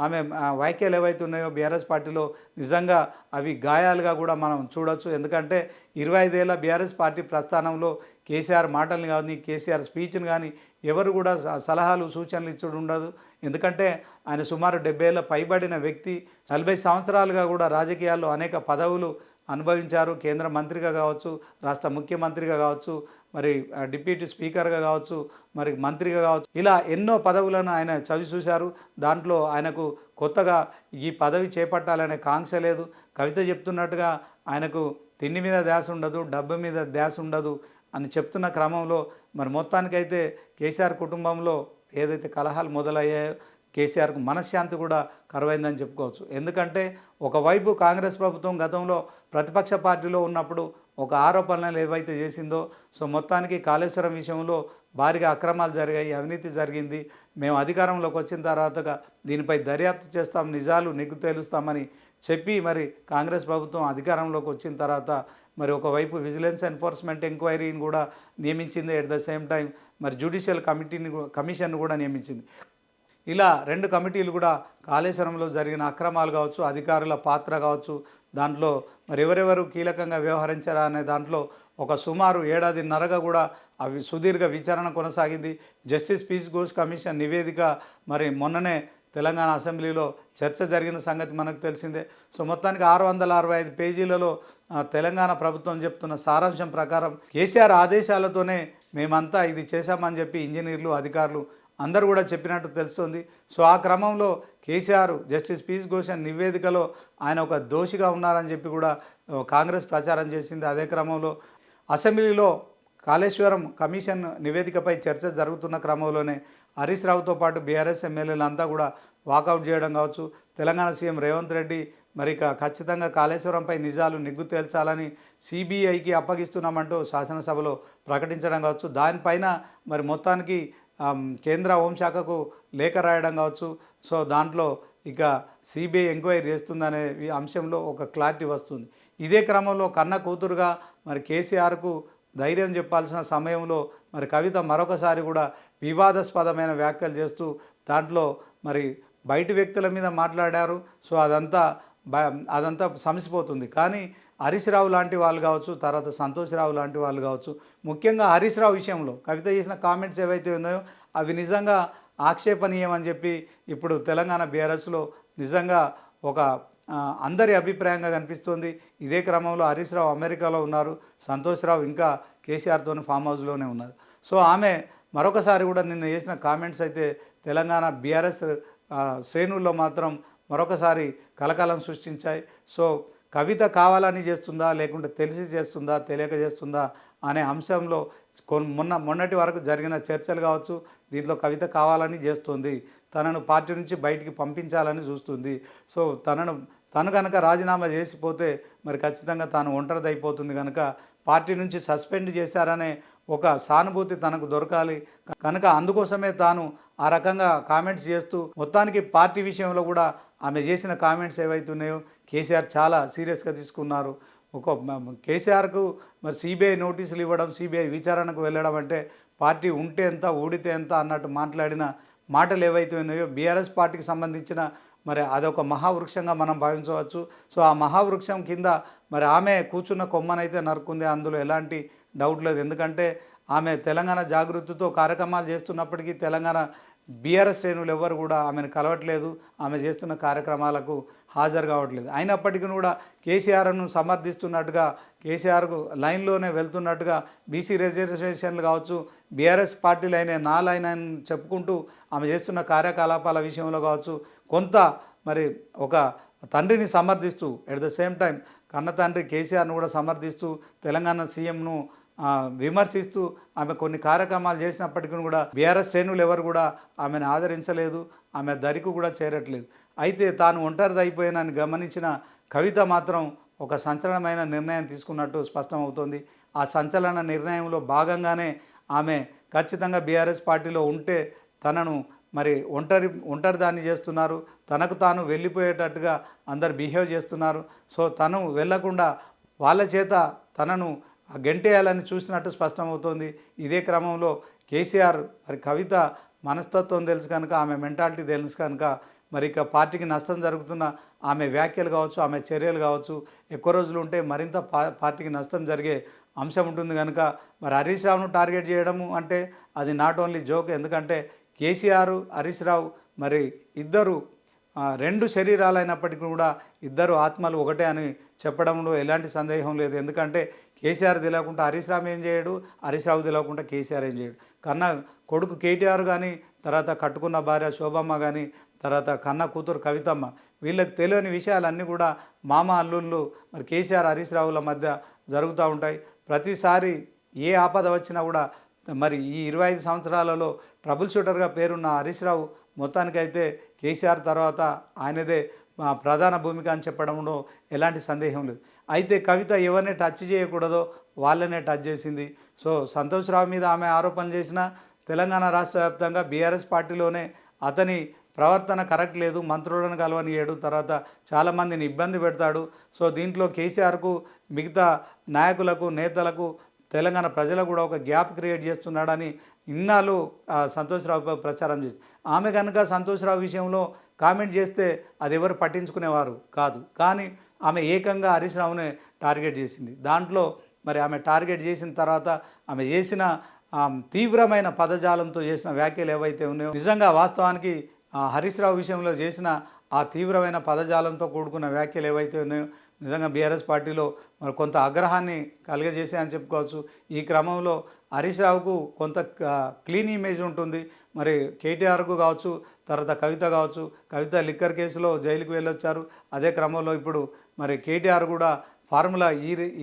S1: ఆమె వ్యాఖ్యలు ఏవైతే ఉన్నాయో బీఆర్ఎస్ పార్టీలో నిజంగా అవి గాయాలుగా కూడా మనం చూడవచ్చు. ఎందుకంటే 25 ఏళ్ల బీఆర్ఎస్ పార్టీ ప్రస్థానంలో కేసీఆర్ మాటల్ని కానీ, కేసీఆర్ స్పీచ్ని కానీ ఎవరు కూడా సలహాలు సూచనలు ఇచ్చుడు ఉండదు. ఎందుకంటే ఆయన సుమారు 70 ఏళ్ళ పైబడిన వ్యక్తి, 40 సంవత్సరాలుగా కూడా రాజకీయాల్లో అనేక పదవులు అనుభవించారు. కేంద్ర మంత్రిగా కావచ్చు, రాష్ట్ర ముఖ్యమంత్రిగా కావచ్చు, మరి డిప్యూటీ స్పీకర్గా కావచ్చు, మరి మంత్రిగా కావచ్చు, ఇలా ఎన్నో పదవులను ఆయన చవి చూశారు. దాంట్లో ఆయనకు కొత్తగా ఈ పదవి చేపట్టాలనే కాంక్ష లేదు. కవిత చెప్తున్నట్టుగా ఆయనకు తిండి మీద ధ్యాస ఉండదు, డబ్బు మీద ధ్యాస ఉండదు అని చెప్తున్న క్రమంలో మరి మొత్తానికైతే కేసీఆర్ కుటుంబంలో ఏదైతే కలహాలు మొదలయ్యాయో కేసీఆర్కు మనశ్శాంతి కూడా కరువైందని చెప్పుకోవచ్చు. ఎందుకంటే ఒకవైపు కాంగ్రెస్ ప్రభుత్వం గతంలో ప్రతిపక్ష పార్టీలో ఉన్నప్పుడు ఒక ఆరోపణలు ఏవైతే చేసిందో, సో మొత్తానికి కాళేశ్వరం విషయంలో భారీగా అక్రమాలు జరిగాయి, అవినీతి జరిగింది, మేము అధికారంలోకి వచ్చిన తర్వాతగా దీనిపై దర్యాప్తు చేస్తాం, నిజాలు నిగ్గు తేలుస్తామని చెప్పి మరి కాంగ్రెస్ ప్రభుత్వం అధికారంలోకి వచ్చిన తర్వాత మరి ఒకవైపు విజిలెన్స్ ఎన్ఫోర్స్మెంట్ ఎంక్వైరీని కూడా నియమించింది. ఎట్ ద సేమ్ టైం మరి జ్యుడిషియల్ కమిషన్ కూడా నియమించింది. ఇలా 2 కమిటీలు కూడా కాళేశ్వరంలో జరిగిన అక్రమాలు కావచ్చు, అధికారుల పాత్ర కావచ్చు, దాంట్లో మరి ఎవరెవరు కీలకంగా వ్యవహరించారా అనే దాంట్లో ఒక సుమారు 1.5 ఏళ్లున్నరగా కూడా అవి సుదీర్ఘ విచారణ కొనసాగింది. జస్టిస్ పీస్ ఘోష్ కమిషన్ నివేదిక మరి మొన్ననే తెలంగాణ అసెంబ్లీలో చర్చ జరిగిన సంగతి మనకు తెలిసిందే. సో మొత్తానికి 665 పేజీలలో తెలంగాణ ప్రభుత్వం చెప్తున్న సారాంశం ప్రకారం కేసీఆర్ ఆదేశాలతోనే మేమంతా ఇది చేశామని చెప్పి ఇంజనీర్లు, అధికారులు అందరూ కూడా చెప్పినట్టు తెలుస్తుంది. సో ఆ క్రమంలో కేసీఆర్ జస్టిస్ పీస్ ఘోష్ నివేదికలో ఆయన ఒక దోషిగా ఉన్నారని చెప్పి కూడా కాంగ్రెస్ ప్రచారం చేసింది. అదే క్రమంలో అసెంబ్లీలో కాళేశ్వరం కమిషన్ నివేదికపై చర్చ జరుగుతున్న క్రమంలోనే హరీష్ రావుతో పాటు బీఆర్ఎస్ ఎమ్మెల్యేలంతా కూడా వాకౌట్ చేయడం కావచ్చు. తెలంగాణ సీఎం రేవంత్ రెడ్డి మరి ఖచ్చితంగా కాళేశ్వరంపై నిజాలు నిగ్గు తేల్చాలని సిబిఐకి అప్పగిస్తున్నామంటూ శాసనసభలో ప్రకటించడం కావచ్చు. దానిపైన మరి మొత్తానికి కేంద్ర హోంశాఖకు లేఖ రాయడం కావచ్చు. సో దాంట్లో ఇక సిబిఐ ఎంక్వైరీ చేస్తుందనే అంశంలో ఒక క్లారిటీ వస్తుంది. ఇదే క్రమంలో కన్న కూతురుగా మరి కేసీఆర్కు ధైర్యం చెప్పాల్సిన సమయంలో మరి కవిత మరొకసారి కూడా వివాదాస్పదమైన వ్యాఖ్యలు చేస్తూ దాంట్లో మరి బయటి వ్యక్తుల మీద మాట్లాడారు. సో అదంతా సమసిపోతుంది. కానీ హరీష్ రావు లాంటి వాళ్ళు కావచ్చు, తర్వాత సంతోష్ రావు లాంటి వాళ్ళు కావచ్చు, ముఖ్యంగా హరీష్ రావు విషయంలో కవిత చేసిన కామెంట్స్ ఏవైతే ఉన్నాయో అవి నిజంగా ఆక్షేపణీయమని చెప్పి ఇప్పుడు తెలంగాణ బీఆర్ఎస్లో నిజంగా ఒక అందరి అభిప్రాయంగా కనిపిస్తుంది. ఇదే క్రమంలో హరీష్ రావు అమెరికాలో ఉన్నారు, సంతోష్ రావు ఇంకా కేసీఆర్తో ఫామ్ హౌస్లోనే ఉన్నారు. సో ఆమె మరొకసారి కూడా నిన్న చేసిన కామెంట్స్ అయితే తెలంగాణ బీఆర్ఎస్ శ్రేణుల్లో మాత్రం మరొకసారి కలకలం సృష్టించాయి. సో కవిత కావాలని చేస్తుందా, లేకుంటే తెలిసి చేస్తుందా, తెలియక చేస్తుందా అనే అంశంలో మొన్నటి వరకు జరిగిన చర్చలు కావచ్చు. దీంట్లో కవిత కావాలని చేస్తుంది, తనను పార్టీ నుంచి బయటికి పంపించాలని చూస్తుంది. సో తను కనుక రాజీనామా చేసిపోతే మరి ఖచ్చితంగా తాను ఒంటరిదైపోతుంది కనుక పార్టీ నుంచి సస్పెండ్ చేశారనే ఒక సానుభూతి తనకు దొరకాలి కనుక అందుకోసమే తాను ఆ రకంగా కామెంట్స్ చేస్తూ మొత్తానికి పార్టీ విషయంలో కూడా ఆమె చేసిన కామెంట్స్ ఏవైతే ఉన్నాయో కేసీఆర్ చాలా సీరియస్గా తీసుకున్నారు. కేసీఆర్కు మరి సిబిఐ నోటీసులు ఇవ్వడం, సిబిఐ విచారణకు వెళ్ళడం అంటే పార్టీ ఉంటే ఎంత ఊడితే ఎంత అన్నట్టు మాట్లాడిన మాటలు ఏవైతే ఉన్నాయో బీఆర్ఎస్ పార్టీకి సంబంధించిన మరి అదొక మహావృక్షంగా మనం భావించవచ్చు. సో ఆ మహావృక్షం కింద మరి ఆమె కూర్చున్న కొమ్మనైతే నరుకుంది, అందులో ఎలాంటి డౌట్ లేదు. ఎందుకంటే ఆమె తెలంగాణ జాగృతితో కార్యక్రమాలు చేస్తున్నప్పటికీ తెలంగాణ బీఆర్ఎస్ శ్రేణులు ఎవరు కూడా ఆమెను కలవట్లేదు, ఆమె చేస్తున్న కార్యక్రమాలకు హాజరు కావట్లేదు. అయినప్పటికీ కూడా కేసీఆర్ను సమర్థిస్తున్నట్టుగా, కేసీఆర్కు లైన్లోనే వెళ్తున్నట్టుగా బీసీ రిజర్వేషన్లు కావచ్చు, బీఆర్ఎస్ పార్టీ లైన్ నా లైన్ అని చెప్పుకుంటూ ఆమె చేస్తున్న కార్యకలాపాల విషయంలో కావచ్చు కొంత మరి ఒక తండ్రిని సమర్థిస్తూ ఎట్ ద సేమ్ టైం కన్న తండ్రి కేసీఆర్ను కూడా సమర్థిస్తూ తెలంగాణ సీఎంను విమర్శిస్తూ ఆమె కొన్ని కార్యక్రమాలు చేసినప్పటికీ కూడా బీఆర్ఎస్ శ్రేణులు ఎవరు కూడా ఆమెను ఆదరించలేదు, ఆమె దరికి కూడా చేరట్లేదు. అయితే తాను ఒంటరిదైపోయానని గమనించిన కవిత మాత్రం ఒక సంచలనమైన నిర్ణయం తీసుకున్నట్టు స్పష్టమవుతోంది. ఆ సంచలన నిర్ణయంలో భాగంగానే ఆమె ఖచ్చితంగా బీఆర్ఎస్ పార్టీలో ఉంటే తనను మరి ఒంటరిదాన్ని చేస్తున్నారు, తనకు తాను వెళ్ళిపోయేటట్టుగా అందరు బిహేవ్ చేస్తున్నారు. సో తను వెళ్లకుండా వాళ్ళ చేత తనను గెంటేయాలని చూసినట్టు స్పష్టమవుతోంది. ఇదే క్రమంలో కేసీఆర్ మరి కవిత మనస్తత్వం తెలుసు కనుక, ఆమె మెంటాలిటీ తెలుసు కనుక మరి ఇక పార్టీకి నష్టం జరుగుతున్న ఆమె వ్యాఖ్యలు కావచ్చు, ఆమె చర్యలు కావచ్చు ఎక్కువ రోజులు ఉంటే మరింత పార్టీకి నష్టం జరిగే అంశం ఉంటుంది కనుక మరి హరీష్ రావును టార్గెట్ చేయడము అంటే అది నాట్ ఓన్లీ జోక్. ఎందుకంటే కేసీఆర్, హరీష్ రావు మరి ఇద్దరు రెండు శరీరాలైనప్పటికీ కూడా ఇద్దరు ఆత్మలు ఒకటే అని చెప్పడంలో ఎలాంటి సందేహం లేదు. ఎందుకంటే కేసీఆర్ తెలియకుండా హరీష్ రావు ఏం చేయడు, హరీష్ రావు తెలియకుండా కేసీఆర్ ఏం చేయడు. కన్నా కొడుకు కేటీఆర్ కానీ, తర్వాత కట్టుకున్న భార్య శోభమ్మ కానీ, తర్వాత కన్న కూతురు కవితమ్మ, వీళ్ళకి తెలియని విషయాలన్నీ కూడా మామ అల్లుళ్ళు మరి కేసీఆర్ హరీష్ రావుల మధ్య జరుగుతూ ఉంటాయి. ప్రతిసారి ఏ ఆపద వచ్చినా కూడా మరి ఈ 25 సంవత్సరాలలో ట్రబుల్ షూటర్గా పేరున్న హరీష్ రావు మొత్తానికైతే కేసీఆర్ తర్వాత ఆయనదే ప్రధాన భూమిక అని చెప్పడంలో ఎలాంటి సందేహం లేదు. అయితే కవిత ఎవరిని టచ్ చేయకూడదో వాళ్ళనే టచ్ చేసింది. సో సంతోష్ రావు మీద ఆమె ఆరోపణలు చేసిన తెలంగాణ రాష్ట్ర వ్యాప్తంగా బీఆర్ఎస్ పార్టీలోనే అతని ప్రవర్తన కరెక్ట్ లేదు, మంత్రులను కలవనియడు, తర్వాత చాలామందిని ఇబ్బంది పెడతాడు. సో దీంట్లో కేసీఆర్కు, మిగతా నాయకులకు, నేతలకు, తెలంగాణ ప్రజలకు కూడా ఒక గ్యాప్ క్రియేట్ చేస్తున్నాడని ఇన్నాళ్ళు సంతోష్ రావు ప్రచారం చేసి ఆమె కనుక సంతోష్ రావు విషయంలో కామెంట్ చేస్తే అది ఎవరు పట్టించుకునేవారు కాదు. కానీ ఆమె ఏకంగా హరీష్ రావునే టార్గెట్ చేసింది. దాంట్లో మరి ఆమె టార్గెట్ చేసిన తర్వాత ఆమె చేసిన తీవ్రమైన పదజాలంతో చేసిన వ్యాఖ్యలు ఏవైతే ఉన్నాయో నిజంగా వాస్తవానికి హరీష్ రావు విషయంలో చేసిన ఆ తీవ్రమైన పదజాలంతో కూడుకున్న వ్యాఖ్యలు ఏవైతే ఉన్నాయో నిజంగా బీఆర్ఎస్ పార్టీలో మరి కొంత ఆగ్రహాన్ని కలిగజేసాయని చెప్పుకోవచ్చు. ఈ క్రమంలో హరీష్ రావుకు కొంత క్లీన్ ఇమేజ్ ఉంటుంది. మరి కేటీఆర్కు కావచ్చు, తర్వాత కవిత కావచ్చు, కవిత లిక్కర్ కేసులో జైలుకు వెళ్ళొచ్చారు. అదే క్రమంలో ఇప్పుడు మరి కేటీఆర్ కూడా ఫార్ములా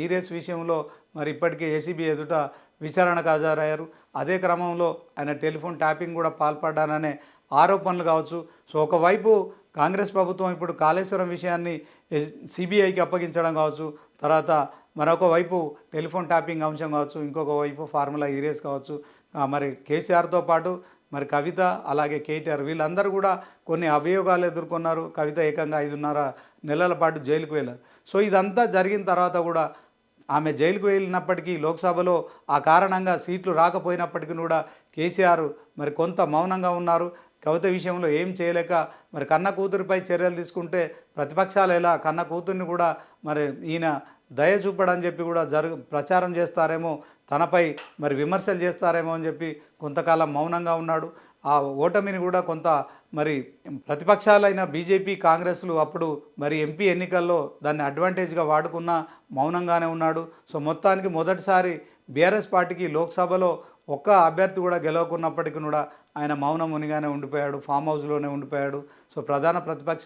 S1: ఈ రేస్ విషయంలో మరి ఇప్పటికే ఏసీబీ ఎదుట విచారణకు హాజరయ్యారు. అదే క్రమంలో ఆయన టెలిఫోన్ ట్యాపింగ్ కూడా పాల్పడ్డాననే ఆరోపణలు కావచ్చు. సో ఒకవైపు కాంగ్రెస్ ప్రభుత్వం ఇప్పుడు కాళేశ్వరం విషయాన్ని సిబిఐకి అప్పగించడం కావచ్చు, తర్వాత మరొక వైపు టెలిఫోన్ ట్యాపింగ్ అంశం కావచ్చు, ఇంకొక వైపు ఫార్ములా ఈరేస్ కావచ్చు, మరి కేసీఆర్తో పాటు మరి కవిత అలాగే కేటీఆర్ వీళ్ళందరూ కూడా కొన్ని అభియోగాలు ఎదుర్కొన్నారు. కవిత ఏకంగా 5.5 నెలల పాటు జైలుకు వెళ్ళారు. సో ఇదంతా జరిగిన తర్వాత కూడా ఆమె జైలుకు వెళ్ళినప్పటికీ లోక్సభలో ఆ కారణంగా సీట్లు రాకపోయినప్పటికీ కూడా కేసీఆర్ మరి కొంత మౌనంగా ఉన్నారు. కవిత విషయంలో ఏం చేయలేక మరి కన్న కూతురిపై చర్యలు తీసుకుంటే ప్రతిపక్షాలు ఎలా కన్న కూతుర్ని కూడా మరి ఈయన దయ చూపడని చెప్పి కూడా ప్రచారం చేస్తారేమో, తనపై మరి విమర్శలు చేస్తారేమో అని చెప్పి కొంతకాలం మౌనంగా ఉన్నాడు. ఆ ఓటమిని కూడా కొంత మరి ప్రతిపక్షాలైన బీజేపీ కాంగ్రెస్లు అప్పుడు మరి ఎంపీ ఎన్నికల్లో దాన్ని అడ్వాంటేజ్గా వాడుకున్న మౌనంగానే ఉన్నాడు. సో మొత్తానికి మొదటిసారి బీఆర్ఎస్ పార్టీకి లోక్సభలో ఒక్క అభ్యర్థి కూడా గెలవకున్నప్పటికీ కూడా ఆయన మౌనం మునిగానే ఉండిపోయాడు, ఫామ్ హౌస్లోనే ఉండిపోయాడు. సో ప్రధాన ప్రతిపక్ష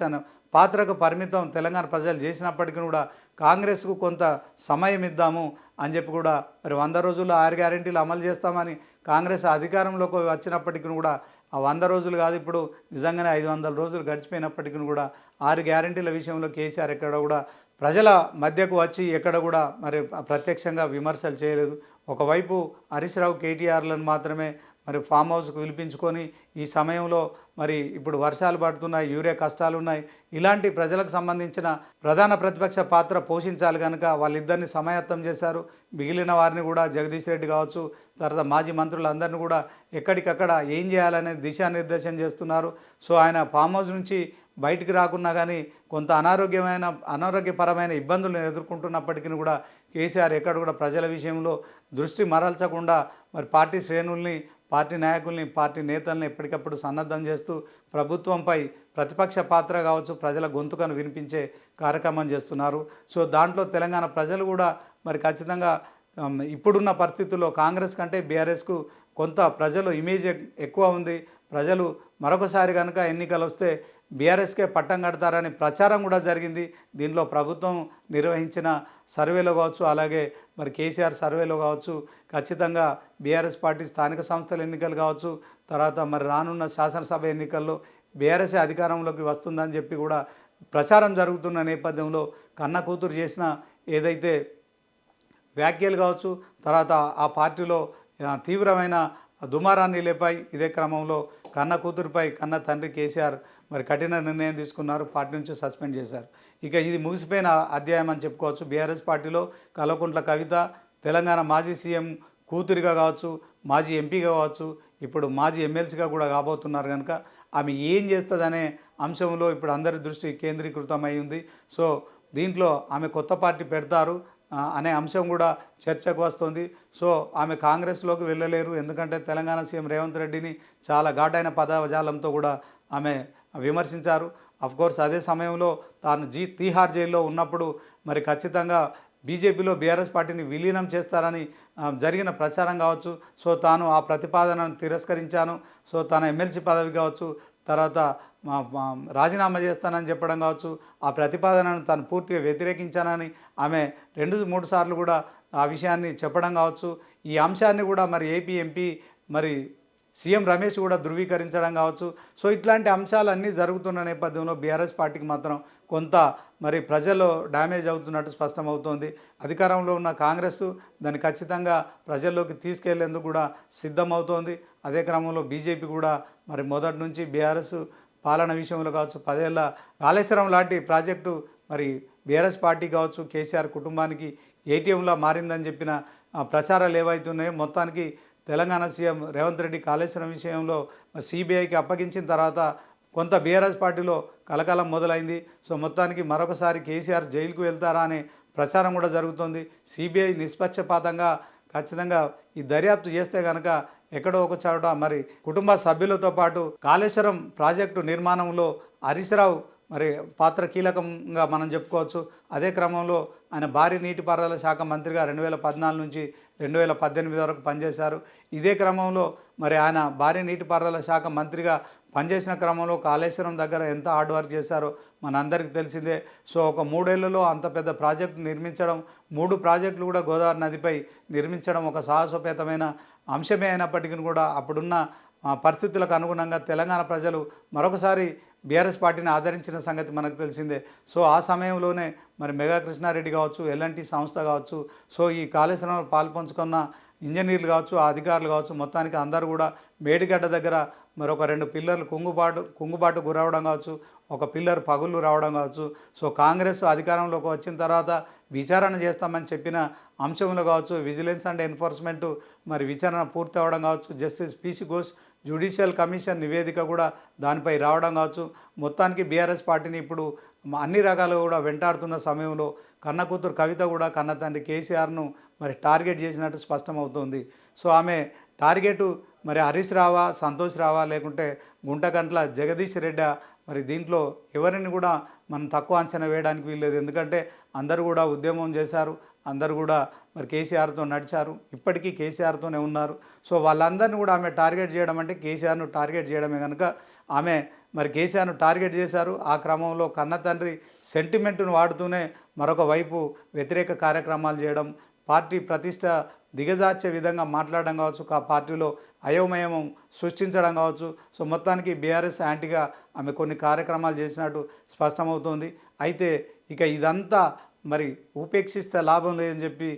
S1: పాత్రకు పరిమితం తెలంగాణ ప్రజలు చేసినప్పటికీ కూడా కాంగ్రెస్కు కొంత సమయం ఇద్దాము అని చెప్పి కూడా మరి 100 రోజుల్లో 6 గ్యారెంటీలు అమలు చేస్తామని కాంగ్రెస్ అధికారంలోకి వచ్చినప్పటికీ కూడా ఆ 100 రోజులు కాదు, ఇప్పుడు నిజంగానే 500 రోజులు గడిచిపోయినప్పటికీ కూడా 6 గ్యారెంటీల విషయంలో కేసీఆర్ ఎక్కడ కూడా ప్రజల మధ్యకు వచ్చి ఎక్కడ కూడా మరి ప్రత్యక్షంగా విమర్శలు చేయలేదు. ఒకవైపు హరీష్ రావు కేటీఆర్లను మాత్రమే మరి ఫామ్ హౌస్కు పిలిపించుకొని ఈ సమయంలో మరి ఇప్పుడు వర్షాలు పడుతున్నాయి, యూరియా కష్టాలు ఉన్నాయి, ఇలాంటి ప్రజలకు సంబంధించిన ప్రధాన ప్రతిపక్ష పాత్ర పోషించాలి కనుక వాళ్ళిద్దరిని సమాయత్తం చేశారు. మిగిలిన వారిని కూడా జగదీష్ రెడ్డి కావచ్చు, తర్వాత మాజీ మంత్రులందరినీ కూడా ఎక్కడికక్కడ ఏం చేయాలనే దిశానిర్దేశం చేస్తున్నారు. సో ఆయన ఫామ్ హౌస్ నుంచి బయటికి రాకున్నా కానీ కొంత అనారోగ్యపరమైన ఇబ్బందులను ఎదుర్కొంటున్నప్పటికీ కూడా కేసీఆర్ ఎక్కడ కూడా ప్రజల విషయంలో దృష్టి మరల్చకుండా మరి పార్టీ శ్రేణుల్ని, పార్టీ నాయకుల్ని, పార్టీ నేతల్ని ఎప్పటికప్పుడు సన్నద్ధం చేస్తూ ప్రభుత్వంపై ప్రతిపక్ష పాత్ర కావచ్చు, ప్రజల గొంతుకను వినిపించే కార్యక్రమం చేస్తున్నారు. సో దాంట్లో తెలంగాణ ప్రజలు కూడా మరి ఖచ్చితంగా ఇప్పుడున్న పరిస్థితుల్లో కాంగ్రెస్ కంటే బీఆర్ఎస్కు కొంత ప్రజలు ఇమేజ్ ఎక్కువ ఉంది. ప్రజలు మరొకసారి కనుక ఎన్నికలు వస్తే బీఆర్ఎస్కే పట్టం కడతారని ప్రచారం కూడా జరిగింది. దీనిలో ప్రభుత్వం నిర్వహించిన సర్వేలో కావచ్చు, అలాగే మరి కేసీఆర్ సర్వేలో కావచ్చు, ఖచ్చితంగా బీఆర్ఎస్ పార్టీ స్థానిక సంస్థల ఎన్నికలు కావచ్చు, తర్వాత మరి రానున్న శాసనసభ ఎన్నికల్లో బీఆర్ఎస్ అధికారంలోకి వస్తుందని చెప్పి కూడా ప్రచారం జరుగుతున్న నేపథ్యంలో కన్న కూతురు చేసిన ఏదైతే వ్యాఖ్యలు కావచ్చు, తర్వాత ఆ పార్టీలో తీవ్రమైన దుమారాన్ని లేపాయి. ఇదే క్రమంలో కన్న కూతురుపై కన్న తండ్రి కేసీఆర్ మరి కఠిన నిర్ణయం తీసుకున్నారు, పార్టీ నుంచి సస్పెండ్ చేశారు. ఇక ఇది ముగిసిపోయిన అధ్యాయం అని చెప్పుకోవచ్చు. బీఆర్ఎస్ పార్టీలో కల్వకుంట్ల కవిత తెలంగాణ మాజీ సీఎం కూతురిగా కావచ్చు, మాజీ ఎంపీగా కావచ్చు, ఇప్పుడు మాజీ ఎమ్మెల్సీగా కూడా కాబోతున్నారు కనుక ఆమె ఏం చేస్తుందనే అంశంలో ఇప్పుడు అందరి దృష్టి కేంద్రీకృతమై ఉంది. సో దీంట్లో ఆమె కొత్త పార్టీ పెడతారు అనే అంశం కూడా చర్చకు వస్తుంది. సో ఆమె కాంగ్రెస్లోకి వెళ్ళలేరు, ఎందుకంటే తెలంగాణ సీఎం రేవంత్ రెడ్డిని చాలా ఘాటైన పదజాలంతో కూడా ఆమె విమర్శించారు. అఫ్కోర్స్ అదే సమయంలో తాను తీహార్ జైల్లో ఉన్నప్పుడు మరి ఖచ్చితంగా బీజేపీలో బీఆర్ఎస్ పార్టీని విలీనం చేస్తారని జరిగిన ప్రచారం కావచ్చు. సో తాను ఆ ప్రతిపాదనను తిరస్కరించాను, సో తన ఎమ్మెల్సీ పదవి కావచ్చు, తర్వాత రాజీనామా చేస్తానని చెప్పడం కావచ్చు, ఆ ప్రతిపాదనను తాను పూర్తిగా వ్యతిరేకించానని ఆమె 2-3 సార్లు కూడా ఆ విషయాన్ని చెప్పడం కావచ్చు. ఈ అంశాన్ని కూడా మరి ఏపీ ఎంపీ మరి సీఎం రమేష్ కూడా ధృవీకరించడం కావచ్చు. సో ఇట్లాంటి అంశాలన్నీ జరుగుతున్న నేపథ్యంలో బీఆర్ఎస్ పార్టీకి మాత్రం కొంత మరి ప్రజల్లో డ్యామేజ్ అవుతున్నట్టు స్పష్టమవుతోంది. అధికారంలో ఉన్న కాంగ్రెస్ దాన్ని ఖచ్చితంగా ప్రజల్లోకి తీసుకెళ్లేందుకు కూడా సిద్ధమవుతోంది. అదే క్రమంలో బీజేపీ కూడా మరి మొదటి నుంచి బీఆర్ఎస్ పాలన విషయంలో కావచ్చు, 10 ఏళ్ల కాళేశ్వరం లాంటి ప్రాజెక్టు మరి బీఆర్ఎస్ పార్టీ కావచ్చు, కేసీఆర్ కుటుంబానికి ఏటీఎంలా మారిందని చెప్పిన ప్రచారాలు ఏవైతున్నాయో మొత్తానికి తెలంగాణ సీఎం రేవంత్ రెడ్డి కాళేశ్వరం విషయంలో సిబిఐకి అప్పగించిన తర్వాత కొంత బీఆర్ఎస్ పార్టీలో కలకలం మొదలైంది. సో మొత్తానికి మరొకసారి కేసీఆర్ జైలుకు వెళ్తారా అనే ప్రచారం కూడా జరుగుతుంది. సిబిఐ నిష్పక్షపాతంగా ఖచ్చితంగా ఈ దర్యాప్తు చేస్తే కనుక ఎక్కడో ఒక చోట మరి కుటుంబ సభ్యులతో పాటు కాళేశ్వరం ప్రాజెక్టు నిర్మాణంలో హరీష్ రావు మరి పాత్ర కీలకంగా మనం చెప్పుకోవచ్చు. అదే క్రమంలో ఆయన భారీ నీటిపారుదల శాఖ మంత్రిగా 2014 నుంచి 2018 వరకు పనిచేశారు. ఇదే క్రమంలో మరి ఆయన భారీ నీటిపారుదల శాఖ మంత్రిగా పనిచేసిన క్రమంలో కాళేశ్వరం దగ్గర ఎంత హార్డ్ వర్క్ చేశారో మనందరికీ తెలిసిందే. సో ఒక 3 ఏళ్లలో అంత పెద్ద ప్రాజెక్టు నిర్మించడం, 3 ప్రాజెక్టులు కూడా గోదావరి నదిపై నిర్మించడం ఒక సాహసోపేతమైన అంశమే అయినప్పటికీ కూడా అప్పుడున్న పరిస్థితులకు అనుగుణంగా తెలంగాణ ప్రజలు మరొకసారి బీఆర్ఎస్ పార్టీని ఆదరించిన సంగతి మనకు తెలిసిందే. సో ఆ సమయంలోనే మరి మెగా కృష్ణారెడ్డి కావచ్చు, ఎల్ఎన్టీ సంస్థ కావచ్చు, సో ఈ కాళేశ్వరంలో పాల్పంచుకున్న ఇంజనీర్లు కావచ్చు, ఆ అధికారులు కావచ్చు, మొత్తానికి అందరూ కూడా మేడిగడ్డ దగ్గర మరొక 2 పిల్లర్లు కుంగుబాటు గురవడం కావచ్చు, ఒక పిల్లర్ పగుళ్ళు రావడం కావచ్చు, సో కాంగ్రెస్ అధికారంలోకి వచ్చిన తర్వాత విచారణ చేస్తామని చెప్పిన అంశంలో కావచ్చు, విజిలెన్స్ అండ్ ఎన్ఫోర్స్మెంట్ మరి విచారణ పూర్తి అవ్వడం కావచ్చు, justice PC Ghosh judicial commission నివేదిక కూడా దానిపై రావడం కావచ్చు, మొత్తానికి బీఆర్ఎస్ పార్టీని ఇప్పుడు అన్ని రకాలుగా కూడా వెంటాడుతున్న సమయంలో కన్న కూతురు కవిత కూడా కన్న తండ్రి కేసీఆర్ను మరి టార్గెట్ చేసినట్టు స్పష్టమవుతుంది. సో ఆమె టార్గెట్ మరి హరీష్ రావా, సంతోష్ రావా, లేకుంటే గుంటకంట్ల జగదీష్ రెడ్డి, మరి దీంట్లో ఎవరిని కూడా మనం తక్కువ అంచనా వేయడానికి వీల్లేదు. ఎందుకంటే అందరూ కూడా ఉద్యమం చేశారు, అందరూ కూడా మరి కేసీఆర్తో నడిచారు, ఇప్పటికీ కేసీఆర్తోనే ఉన్నారు. సో వాళ్ళందరినీ కూడా ఆమె టార్గెట్ చేయడం అంటే కేసీఆర్ను టార్గెట్ చేయడమే కనుక ఆమె మరి కేసీఆర్ను టార్గెట్ చేశారు. ఆ క్రమంలో కన్న తండ్రి సెంటిమెంటును వాడుతూనే మరొక వైపు వ్యతిరేక కార్యక్రమాలు చేయడం, పార్టీ ప్రతిష్ట దిగజార్చే విధంగా మాట్లాడడం కావచ్చు, ఆ పార్టీలో అయోమయం సృష్టించడం కావచ్చు. సో మొత్తానికి బీఆర్ఎస్ యాంటీగా ఆమె కొన్ని కార్యక్రమాలు చేసినట్టు స్పష్టమవుతోంది. అయితే ఇక ఇదంతా మరి ఉపేక్షిస్తే లాభం లేదని చెప్పి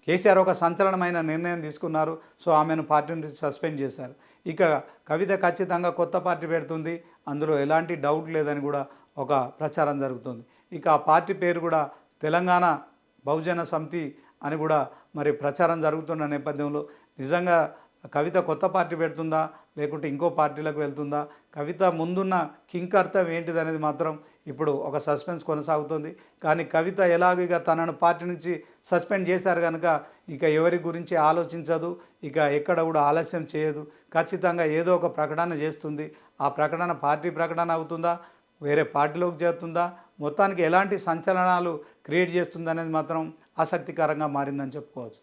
S1: కేసీఆర్ ఒక సంచలనమైన నిర్ణయం తీసుకున్నారు. సో ఆమెను పార్టీ నుంచి సస్పెండ్ చేశారు. ఇక కవిత ఖచ్చితంగా కొత్త పార్టీ పెడుతుంది, అందులో ఎలాంటి డౌట్ లేదని కూడా ఒక ప్రచారం జరుగుతుంది. ఇక ఆ పార్టీ పేరు కూడా తెలంగాణ బహుజన సమితి అని కూడా మరి ప్రచారం జరుగుతున్న నేపథ్యంలో నిజంగా కవిత కొత్త పార్టీ పెడుతుందా, లేకుంటే ఇంకో పార్టీలకు వెళ్తుందా, కవిత ముందున్న కింకర్తవ్యం ఏంటిది అనేది మాత్రం ఇప్పుడు ఒక సస్పెన్స్ కొనసాగుతుంది. కానీ కవిత ఎలాగ తనను పార్టీ నుంచి సస్పెండ్ చేశారు కనుక ఇక ఎవరి గురించి ఆలోచించదు, ఇక ఎక్కడ కూడా ఆలస్యం చేయదు, ఖచ్చితంగా ఏదో ఒక ప్రకటన చేస్తుంది. ఆ ప్రకటన పార్టీ ప్రకటన అవుతుందా, వేరే పార్టీలోకి చేరుతుందా, మొత్తానికి ఎలాంటి సంచలనాలు క్రియేట్ చేస్తుంది అనేది మాత్రం ఆసక్తికరంగా మారిందని చెప్పుకోవచ్చు.